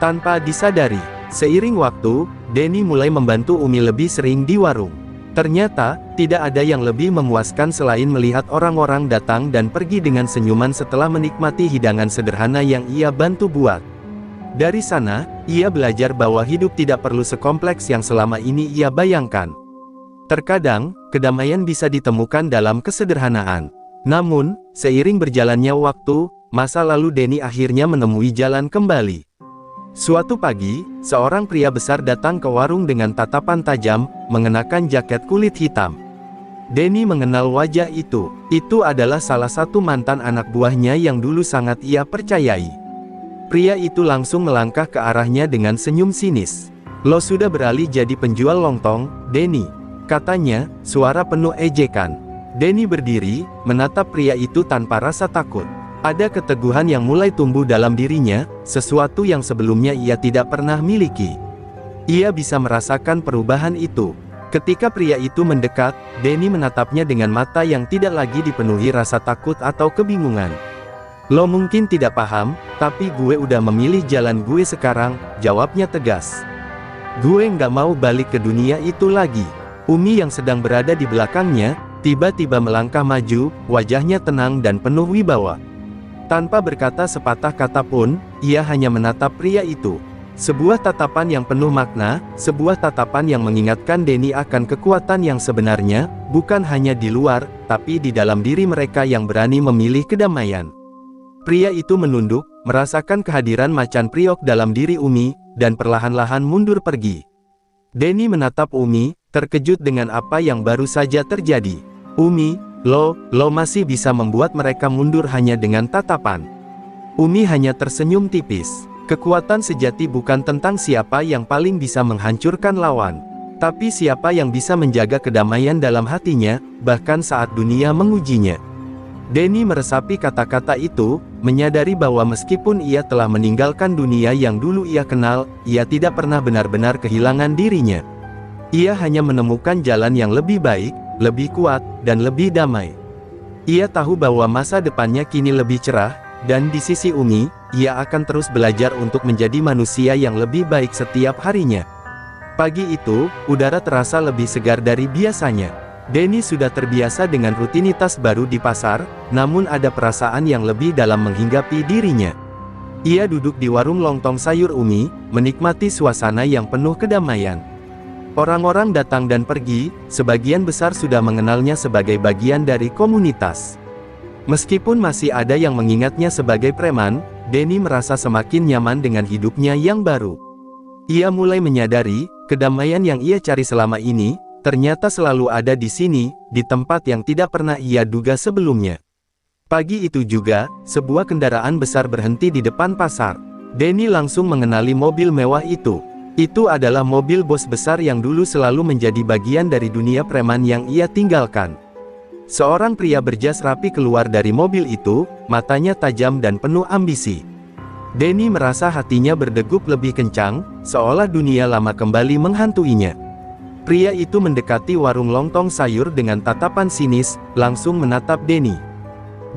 Tanpa disadari, seiring waktu, Denny mulai membantu Umi lebih sering di warung. Ternyata, tidak ada yang lebih memuaskan selain melihat orang-orang datang dan pergi dengan senyuman setelah menikmati hidangan sederhana yang ia bantu buat. Dari sana, ia belajar bahwa hidup tidak perlu sekompleks yang selama ini ia bayangkan. Terkadang, kedamaian bisa ditemukan dalam kesederhanaan. Namun, seiring berjalannya waktu, masa lalu Denny akhirnya menemui jalan kembali. Suatu pagi, seorang pria besar datang ke warung dengan tatapan tajam, mengenakan jaket kulit hitam. Denny mengenal wajah itu. Itu adalah salah satu mantan anak buahnya yang dulu sangat ia percayai. Pria itu langsung melangkah ke arahnya dengan senyum sinis. "Lo sudah beralih jadi penjual lontong, Denny," katanya, suara penuh ejekan. Denny berdiri, menatap pria itu tanpa rasa takut. Ada keteguhan yang mulai tumbuh dalam dirinya, sesuatu yang sebelumnya ia tidak pernah miliki. Ia bisa merasakan perubahan itu. Ketika pria itu mendekat, Denny menatapnya dengan mata yang tidak lagi dipenuhi rasa takut atau kebingungan. "Lo mungkin tidak paham, tapi gue udah memilih jalan gue sekarang," jawabnya tegas. "Gue nggak mau balik ke dunia itu lagi." Umi yang sedang berada di belakangnya, tiba-tiba melangkah maju, wajahnya tenang dan penuh wibawa. Tanpa berkata sepatah kata pun, ia hanya menatap pria itu. Sebuah tatapan yang penuh makna, sebuah tatapan yang mengingatkan Denny akan kekuatan yang sebenarnya, bukan hanya di luar, tapi di dalam diri mereka yang berani memilih kedamaian. Pria itu menunduk, merasakan kehadiran macan priok dalam diri Umi, dan perlahan-lahan mundur pergi. Denny menatap Umi, terkejut dengan apa yang baru saja terjadi. Umi, lo masih bisa membuat mereka mundur hanya dengan tatapan. Umi hanya tersenyum tipis. Kekuatan sejati bukan tentang siapa yang paling bisa menghancurkan lawan, tapi siapa yang bisa menjaga kedamaian dalam hatinya, bahkan saat dunia mengujinya. Denny meresapi kata-kata itu, menyadari bahwa meskipun ia telah meninggalkan dunia yang dulu ia kenal, ia tidak pernah benar-benar kehilangan dirinya. Ia hanya menemukan jalan yang lebih baik, lebih kuat, dan lebih damai. Ia tahu bahwa masa depannya kini lebih cerah, dan di sisi Umi, ia akan terus belajar untuk menjadi manusia yang lebih baik setiap harinya. Pagi itu, udara terasa lebih segar dari biasanya. Denny sudah terbiasa dengan rutinitas baru di pasar, namun ada perasaan yang lebih dalam menghinggapi dirinya. Ia duduk di warung lontong sayur Umi, menikmati suasana yang penuh kedamaian. Orang-orang datang dan pergi, sebagian besar sudah mengenalnya sebagai bagian dari komunitas. Meskipun masih ada yang mengingatnya sebagai preman, Denny merasa semakin nyaman dengan hidupnya yang baru. Ia mulai menyadari, kedamaian yang ia cari selama ini, ternyata selalu ada di sini, di tempat yang tidak pernah ia duga sebelumnya. Pagi itu juga, sebuah kendaraan besar berhenti di depan pasar. Denny langsung mengenali mobil mewah itu. Itu adalah mobil bos besar yang dulu selalu menjadi bagian dari dunia preman yang ia tinggalkan. Seorang pria berjas rapi keluar dari mobil itu, matanya tajam dan penuh ambisi. Denny merasa hatinya berdegup lebih kencang, seolah dunia lama kembali menghantuinya. Pria itu mendekati warung lontong sayur dengan tatapan sinis, langsung menatap Denny.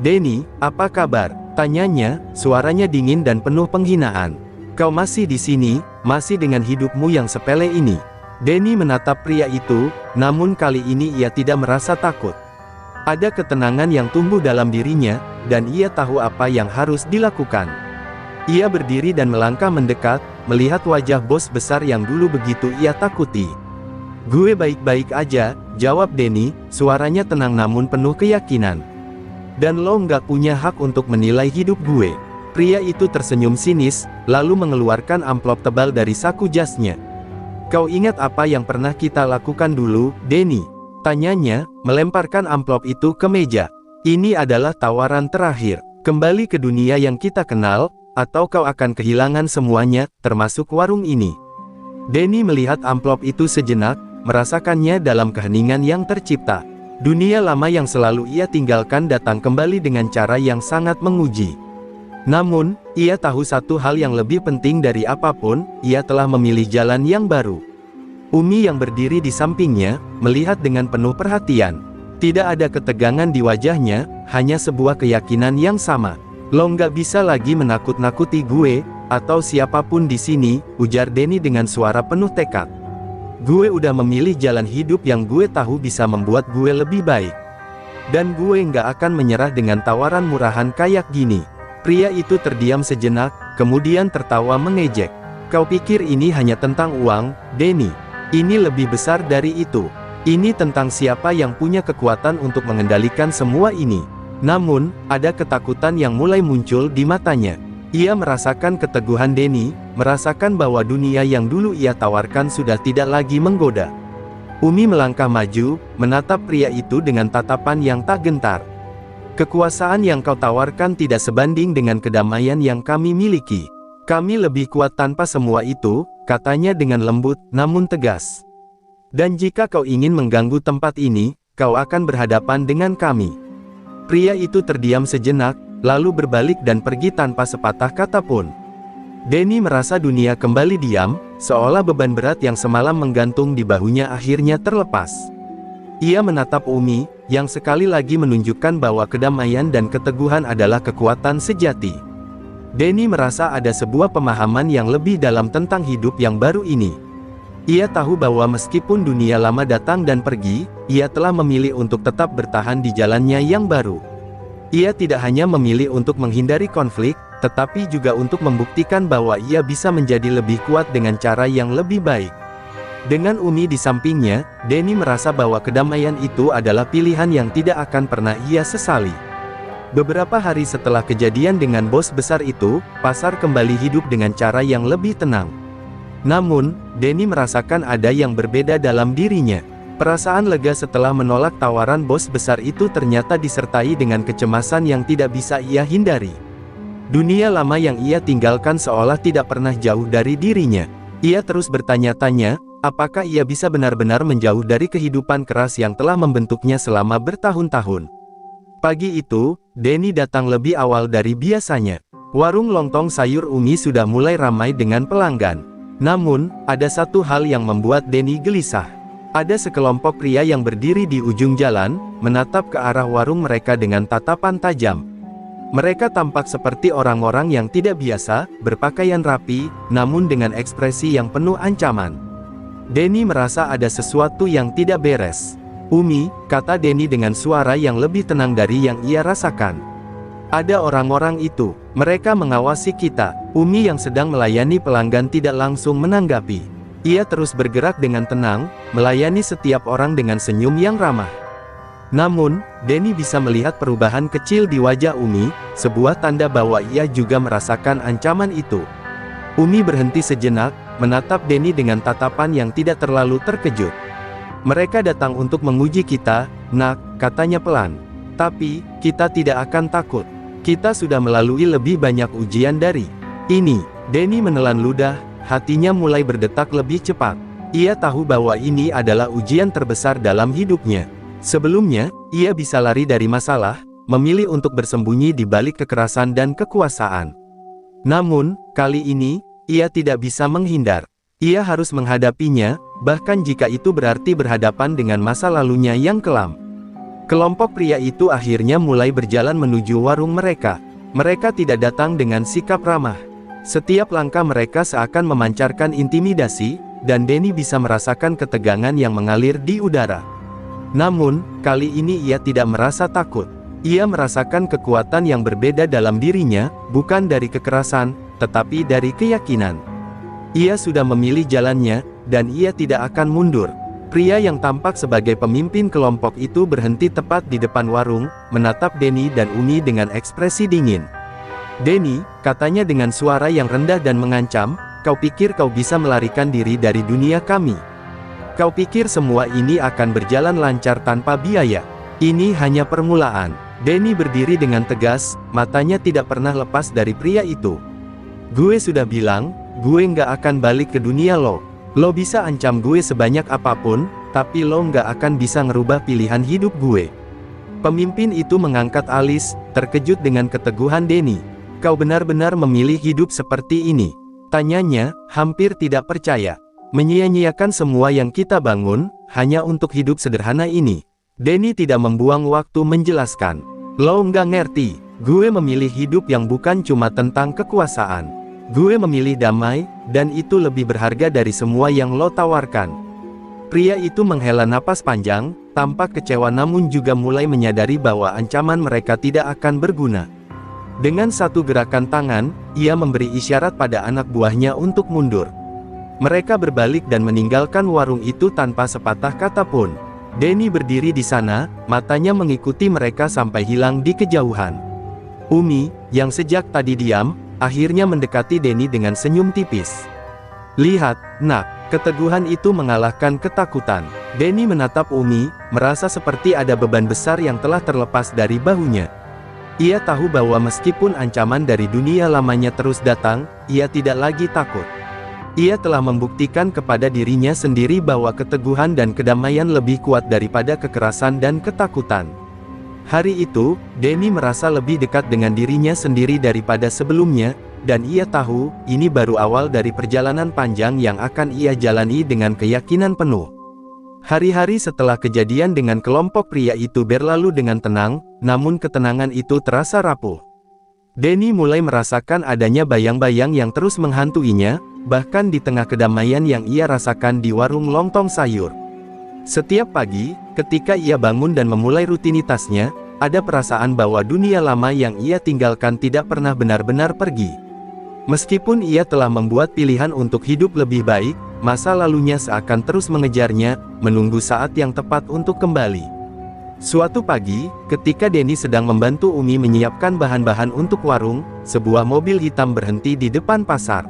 "Denny, apa kabar?" tanyanya, suaranya dingin dan penuh penghinaan. "Kau masih di sini, masih dengan hidupmu yang sepele ini?" Denny menatap pria itu, namun kali ini ia tidak merasa takut. Ada ketenangan yang tumbuh dalam dirinya, dan ia tahu apa yang harus dilakukan. Ia berdiri dan melangkah mendekat, melihat wajah bos besar yang dulu begitu ia takuti. "Gue baik-baik aja," jawab Denny, suaranya tenang namun penuh keyakinan. "Dan lo nggak punya hak untuk menilai hidup gue." Pria itu tersenyum sinis, lalu mengeluarkan amplop tebal dari saku jasnya. "Kau ingat apa yang pernah kita lakukan dulu, Denny?" tanyanya, melemparkan amplop itu ke meja. "Ini adalah tawaran terakhir. Kembali ke dunia yang kita kenal, atau kau akan kehilangan semuanya, termasuk warung ini." Denny melihat amplop itu sejenak, merasakannya dalam keheningan yang tercipta. Dunia lama yang selalu ia tinggalkan datang kembali dengan cara yang sangat menguji. Namun, ia tahu satu hal yang lebih penting dari apapun, ia telah memilih jalan yang baru. Umi yang berdiri di sampingnya, melihat dengan penuh perhatian. Tidak ada ketegangan di wajahnya, hanya sebuah keyakinan yang sama. "Lo nggak bisa lagi menakut-nakuti gue, atau siapapun di sini," ujar Denny dengan suara penuh tekad. "Gue udah memilih jalan hidup yang gue tahu bisa membuat gue lebih baik. Dan gue nggak akan menyerah dengan tawaran murahan kayak gini." Pria itu terdiam sejenak, kemudian tertawa mengejek. "Kau pikir ini hanya tentang uang, Denny? Ini lebih besar dari itu. Ini tentang siapa yang punya kekuatan untuk mengendalikan semua ini." Namun, ada ketakutan yang mulai muncul di matanya. Ia merasakan keteguhan Denny, merasakan bahwa dunia yang dulu ia tawarkan sudah tidak lagi menggoda. Umi melangkah maju, menatap pria itu dengan tatapan yang tak gentar. "Kekuasaan yang kau tawarkan tidak sebanding dengan kedamaian yang kami miliki. Kami lebih kuat tanpa semua itu," katanya dengan lembut, namun tegas. "Dan jika kau ingin mengganggu tempat ini, kau akan berhadapan dengan kami." Pria itu terdiam sejenak, lalu berbalik dan pergi tanpa sepatah kata pun. Denny merasa dunia kembali diam, seolah beban berat yang semalam menggantung di bahunya akhirnya terlepas. Ia menatap Umi, yang sekali lagi menunjukkan bahwa kedamaian dan keteguhan adalah kekuatan sejati. Denny merasa ada sebuah pemahaman yang lebih dalam tentang hidup yang baru ini. Ia tahu bahwa meskipun dunia lama datang dan pergi, ia telah memilih untuk tetap bertahan di jalannya yang baru. Ia tidak hanya memilih untuk menghindari konflik, tetapi juga untuk membuktikan bahwa ia bisa menjadi lebih kuat dengan cara yang lebih baik. Dengan Umi di sampingnya, Denny merasa bahwa kedamaian itu adalah pilihan yang tidak akan pernah ia sesali. Beberapa hari setelah kejadian dengan bos besar itu, pasar kembali hidup dengan cara yang lebih tenang. Namun, Denny merasakan ada yang berbeda dalam dirinya. Perasaan lega setelah menolak tawaran bos besar itu ternyata disertai dengan kecemasan yang tidak bisa ia hindari. Dunia lama yang ia tinggalkan seolah tidak pernah jauh dari dirinya. Ia terus bertanya-tanya, apakah ia bisa benar-benar menjauh dari kehidupan keras yang telah membentuknya selama bertahun-tahun. Pagi itu, Denny datang lebih awal dari biasanya. Warung lontong sayur Umi sudah mulai ramai dengan pelanggan. Namun, ada satu hal yang membuat Denny gelisah. Ada sekelompok pria yang berdiri di ujung jalan, menatap ke arah warung mereka dengan tatapan tajam. Mereka tampak seperti orang-orang yang tidak biasa, berpakaian rapi, namun dengan ekspresi yang penuh ancaman. Denny merasa ada sesuatu yang tidak beres. "Umi," kata Denny dengan suara yang lebih tenang dari yang ia rasakan. "Ada orang-orang itu. Mereka mengawasi kita." Umi yang sedang melayani pelanggan tidak langsung menanggapi. Ia terus bergerak dengan tenang, melayani setiap orang dengan senyum yang ramah. Namun, Denny bisa melihat perubahan kecil di wajah Umi, sebuah tanda bahwa ia juga merasakan ancaman itu. Umi berhenti sejenak, menatap Denny dengan tatapan yang tidak terlalu terkejut. "Mereka datang untuk menguji kita, Nak," katanya pelan. "Tapi, kita tidak akan takut. Kita sudah melalui lebih banyak ujian dari ini." Denny menelan ludah, hatinya mulai berdetak lebih cepat. Ia tahu bahwa ini adalah ujian terbesar dalam hidupnya. Sebelumnya, ia bisa lari dari masalah, memilih untuk bersembunyi di balik kekerasan dan kekuasaan. Namun, kali ini, ia tidak bisa menghindar. Ia harus menghadapinya, bahkan jika itu berarti berhadapan dengan masa lalunya yang kelam. Kelompok pria itu akhirnya mulai berjalan menuju warung mereka. Mereka tidak datang dengan sikap ramah. Setiap langkah mereka seakan memancarkan intimidasi, dan Denny bisa merasakan ketegangan yang mengalir di udara. Namun, kali ini ia tidak merasa takut. Ia merasakan kekuatan yang berbeda dalam dirinya, bukan dari kekerasan, tetapi dari keyakinan. Ia sudah memilih jalannya, dan ia tidak akan mundur. Pria yang tampak sebagai pemimpin kelompok itu berhenti tepat di depan warung, menatap Denny dan Umi dengan ekspresi dingin. "Denny," katanya dengan suara yang rendah dan mengancam, "kau pikir kau bisa melarikan diri dari dunia kami? Kau pikir semua ini akan berjalan lancar tanpa biaya? Ini hanya permulaan." Denny berdiri dengan tegas, matanya tidak pernah lepas dari pria itu. "Gue sudah bilang, gue nggak akan balik ke dunia lo. Lo bisa ancam gue sebanyak apapun, tapi lo nggak akan bisa ngerubah pilihan hidup gue." Pemimpin itu mengangkat alis, terkejut dengan keteguhan Denny. "Kau benar-benar memilih hidup seperti ini?" tanyanya, hampir tidak percaya. "Menyia-nyiakan semua yang kita bangun, hanya untuk hidup sederhana ini?" Denny tidak membuang waktu menjelaskan. "Lo nggak ngerti, gue memilih hidup yang bukan cuma tentang kekuasaan. Gue memilih damai, dan itu lebih berharga dari semua yang lo tawarkan." Pria itu menghela napas panjang, tampak kecewa namun juga mulai menyadari bahwa ancaman mereka tidak akan berguna. Dengan satu gerakan tangan, ia memberi isyarat pada anak buahnya untuk mundur. Mereka berbalik dan meninggalkan warung itu tanpa sepatah kata pun. Denny berdiri di sana, matanya mengikuti mereka sampai hilang di kejauhan. Umi, yang sejak tadi diam, akhirnya mendekati Denny dengan senyum tipis. "Lihat, Nak," keteguhan itu mengalahkan ketakutan. Denny menatap Umi, merasa seperti ada beban besar yang telah terlepas dari bahunya. Ia tahu bahwa meskipun ancaman dari dunia lamanya terus datang, ia tidak lagi takut. Ia telah membuktikan kepada dirinya sendiri bahwa keteguhan dan kedamaian lebih kuat daripada kekerasan dan ketakutan. Hari itu, Denny merasa lebih dekat dengan dirinya sendiri daripada sebelumnya, dan ia tahu, ini baru awal dari perjalanan panjang yang akan ia jalani dengan keyakinan penuh. Hari-hari setelah kejadian dengan kelompok pria itu berlalu dengan tenang, namun ketenangan itu terasa rapuh. Denny mulai merasakan adanya bayang-bayang yang terus menghantuinya, bahkan di tengah kedamaian yang ia rasakan di warung lontong sayur. Setiap pagi, ketika ia bangun dan memulai rutinitasnya, ada perasaan bahwa dunia lama yang ia tinggalkan tidak pernah benar-benar pergi. Meskipun ia telah membuat pilihan untuk hidup lebih baik, masa lalunya seakan terus mengejarnya, menunggu saat yang tepat untuk kembali. Suatu pagi, ketika Denny sedang membantu Umi menyiapkan bahan-bahan untuk warung, sebuah mobil hitam berhenti di depan pasar.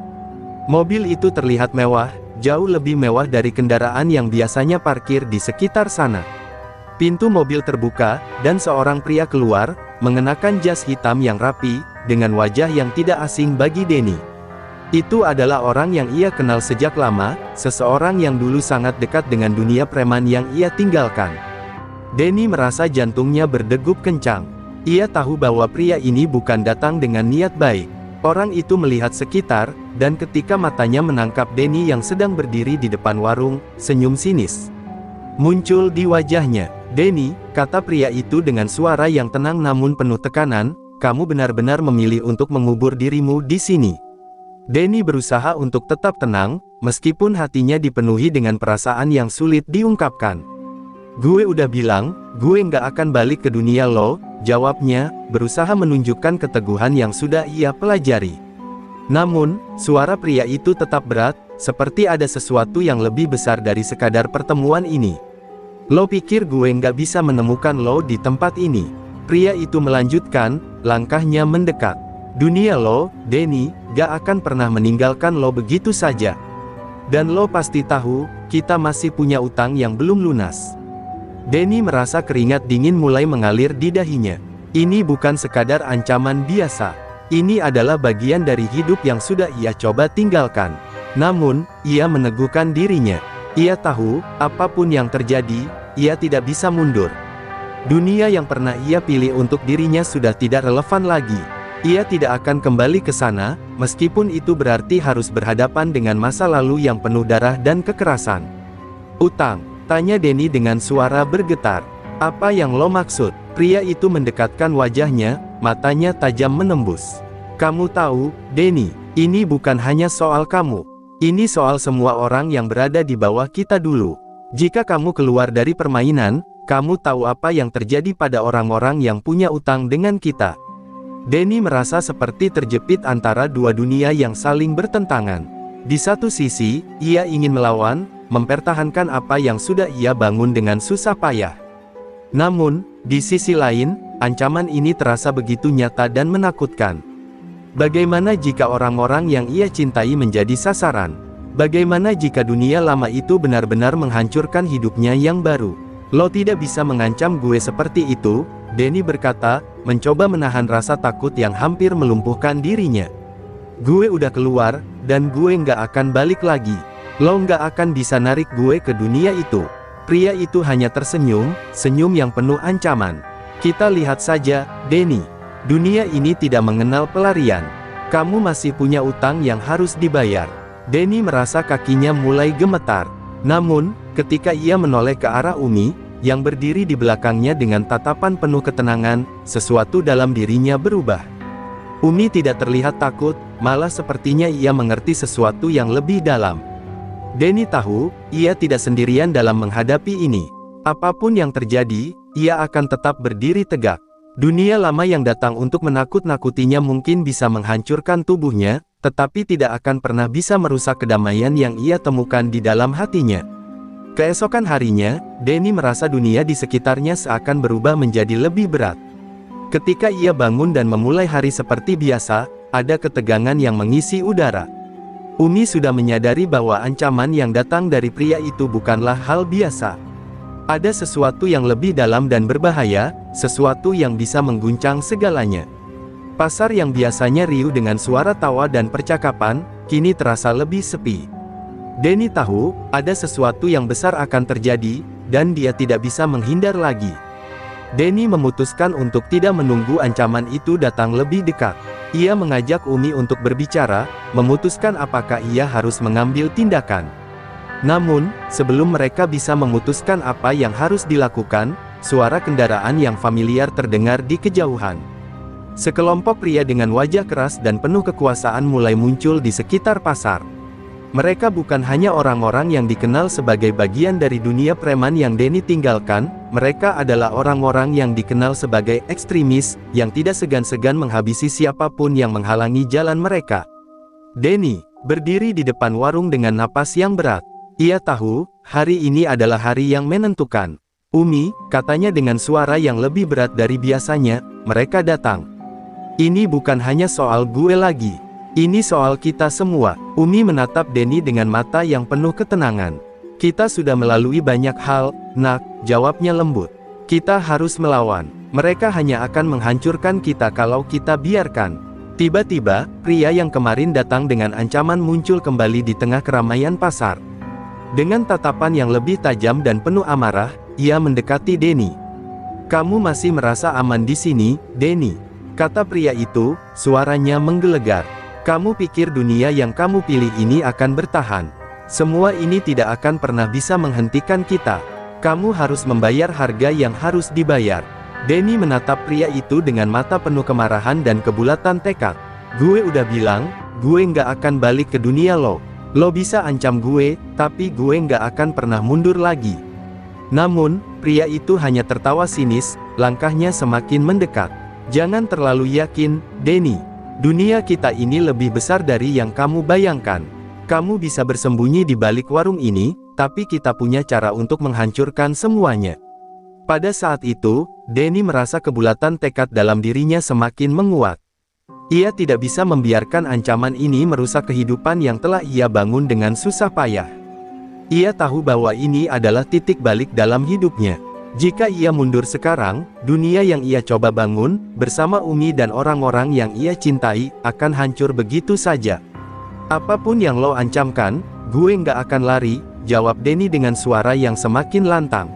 Mobil itu terlihat mewah, jauh lebih mewah dari kendaraan yang biasanya parkir di sekitar sana. Pintu mobil terbuka, dan seorang pria keluar, mengenakan jas hitam yang rapi, dengan wajah yang tidak asing bagi Denny. Itu adalah orang yang ia kenal sejak lama, seseorang yang dulu sangat dekat dengan dunia preman yang ia tinggalkan. Denny merasa jantungnya berdegup kencang. Ia tahu bahwa pria ini bukan datang dengan niat baik. Orang itu melihat sekitar, dan ketika matanya menangkap Denny yang sedang berdiri di depan warung, senyum sinis muncul di wajahnya. "Denny," kata pria itu dengan suara yang tenang namun penuh tekanan, "kamu benar-benar memilih untuk mengubur dirimu di sini." Denny berusaha untuk tetap tenang, meskipun hatinya dipenuhi dengan perasaan yang sulit diungkapkan. "Gue udah bilang, gue nggak akan balik ke dunia lo," jawabnya, berusaha menunjukkan keteguhan yang sudah ia pelajari. Namun, suara pria itu tetap berat, seperti ada sesuatu yang lebih besar dari sekadar pertemuan ini. "Lo pikir gue nggak bisa menemukan lo di tempat ini?" Pria itu melanjutkan, langkahnya mendekat. "Dunia lo, Denny, gak akan pernah meninggalkan lo begitu saja. Dan lo pasti tahu, kita masih punya utang yang belum lunas." Denny merasa keringat dingin mulai mengalir di dahinya. Ini bukan sekadar ancaman biasa. Ini adalah bagian dari hidup yang sudah ia coba tinggalkan. Namun, ia meneguhkan dirinya. Ia tahu, apapun yang terjadi, ia tidak bisa mundur. Dunia yang pernah ia pilih untuk dirinya sudah tidak relevan lagi. Ia tidak akan kembali ke sana, meskipun itu berarti harus berhadapan dengan masa lalu yang penuh darah dan kekerasan. "Utang?" tanya Denny dengan suara bergetar. "Apa yang lo maksud?" Pria itu mendekatkan wajahnya, matanya tajam menembus. "Kamu tahu, Denny, ini bukan hanya soal kamu. Ini soal semua orang yang berada di bawah kita dulu. Jika kamu keluar dari permainan, kamu tahu apa yang terjadi pada orang-orang yang punya utang dengan kita." Denny merasa seperti terjepit antara dua dunia yang saling bertentangan. Di satu sisi, ia ingin melawan, mempertahankan apa yang sudah ia bangun dengan susah payah. Namun, di sisi lain, ancaman ini terasa begitu nyata dan menakutkan. Bagaimana jika orang-orang yang ia cintai menjadi sasaran? Bagaimana jika dunia lama itu benar-benar menghancurkan hidupnya yang baru? "Lo tidak bisa mengancam gue seperti itu," Denny berkata, mencoba menahan rasa takut yang hampir melumpuhkan dirinya. "Gue udah keluar, dan gue nggak akan balik lagi. Lo nggak akan bisa narik gue ke dunia itu." Pria itu hanya tersenyum, senyum yang penuh ancaman. "Kita lihat saja, Denny. Dunia ini tidak mengenal pelarian. Kamu masih punya utang yang harus dibayar." Denny merasa kakinya mulai gemetar. Namun, ketika ia menoleh ke arah Umi, yang berdiri di belakangnya dengan tatapan penuh ketenangan, sesuatu dalam dirinya berubah. Umi tidak terlihat takut, malah sepertinya ia mengerti sesuatu yang lebih dalam. Denny tahu, ia tidak sendirian dalam menghadapi ini. Apapun yang terjadi, ia akan tetap berdiri tegak. Dunia lama yang datang untuk menakut-nakutinya mungkin bisa menghancurkan tubuhnya, tetapi tidak akan pernah bisa merusak kedamaian yang ia temukan di dalam hatinya. Keesokan harinya, Denny merasa dunia di sekitarnya seakan berubah menjadi lebih berat. Ketika ia bangun dan memulai hari seperti biasa, ada ketegangan yang mengisi udara. Umi sudah menyadari bahwa ancaman yang datang dari pria itu bukanlah hal biasa. Ada sesuatu yang lebih dalam dan berbahaya, sesuatu yang bisa mengguncang segalanya. Pasar yang biasanya riuh dengan suara tawa dan percakapan, kini terasa lebih sepi. Denny tahu, ada sesuatu yang besar akan terjadi, dan dia tidak bisa menghindar lagi. Denny memutuskan untuk tidak menunggu ancaman itu datang lebih dekat. Ia mengajak Umi untuk berbicara, memutuskan apakah ia harus mengambil tindakan. Namun, sebelum mereka bisa memutuskan apa yang harus dilakukan, suara kendaraan yang familiar terdengar di kejauhan. Sekelompok pria dengan wajah keras dan penuh kekuasaan mulai muncul di sekitar pasar. Mereka bukan hanya orang-orang yang dikenal sebagai bagian dari dunia preman yang Denny tinggalkan, mereka adalah orang-orang yang dikenal sebagai ekstremis, yang tidak segan-segan menghabisi siapapun yang menghalangi jalan mereka. Denny berdiri di depan warung dengan napas yang berat. Ia tahu, hari ini adalah hari yang menentukan. "Umi," katanya dengan suara yang lebih berat dari biasanya, "mereka datang. Ini bukan hanya soal gue lagi. Ini soal kita semua. Umi menatap Denny dengan mata yang penuh ketenangan. Kita sudah melalui banyak hal, nak, jawabnya lembut. Kita harus melawan. Mereka hanya akan menghancurkan kita kalau kita biarkan. Tiba-tiba, pria yang kemarin datang dengan ancaman muncul kembali di tengah keramaian pasar. Dengan tatapan yang lebih tajam dan penuh amarah, ia mendekati Denny. "Kamu masih merasa aman di sini, Denny?" kata pria itu, suaranya menggelegar. "Kamu pikir dunia yang kamu pilih ini akan bertahan? Semua ini tidak akan pernah bisa menghentikan kita. Kamu harus membayar harga yang harus dibayar." Denny menatap pria itu dengan mata penuh kemarahan dan kebulatan tekad. "Gue udah bilang, gue nggak akan balik ke dunia lo. Lo bisa ancam gue, tapi gue nggak akan pernah mundur lagi." Namun, pria itu hanya tertawa sinis, langkahnya semakin mendekat. "Jangan terlalu yakin, Denny. Dunia kita ini lebih besar dari yang kamu bayangkan. Kamu bisa bersembunyi di balik warung ini, tapi kita punya cara untuk menghancurkan semuanya." Pada saat itu, Denny merasa kebulatan tekad dalam dirinya semakin menguat. Ia tidak bisa membiarkan ancaman ini merusak kehidupan yang telah ia bangun dengan susah payah. Ia tahu bahwa ini adalah titik balik dalam hidupnya. Jika ia mundur sekarang, dunia yang ia coba bangun, bersama Umi dan orang-orang yang ia cintai, akan hancur begitu saja. "Apapun yang lo ancamkan, gue nggak akan lari," jawab Denny dengan suara yang semakin lantang.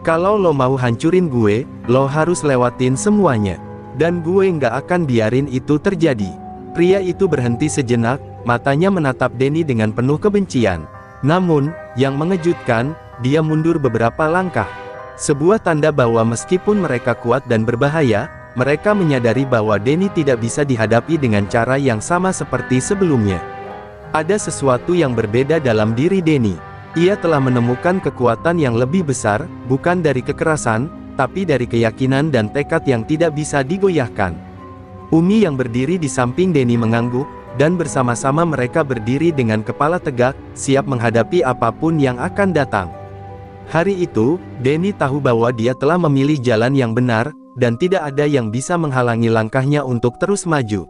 "Kalau lo mau hancurin gue, lo harus lewatin semuanya. Dan gue nggak akan biarin itu terjadi." Pria itu berhenti sejenak, matanya menatap Denny dengan penuh kebencian. Namun, yang mengejutkan, dia mundur beberapa langkah. Sebuah tanda bahwa meskipun mereka kuat dan berbahaya, mereka menyadari bahwa Denny tidak bisa dihadapi dengan cara yang sama seperti sebelumnya. Ada sesuatu yang berbeda dalam diri Denny. Ia telah menemukan kekuatan yang lebih besar, bukan dari kekerasan, tapi dari keyakinan dan tekad yang tidak bisa digoyahkan. Umi yang berdiri di samping Denny mengangguk, dan bersama-sama mereka berdiri dengan kepala tegak, siap menghadapi apapun yang akan datang. Hari itu, Denny tahu bahwa dia telah memilih jalan yang benar, dan tidak ada yang bisa menghalangi langkahnya untuk terus maju.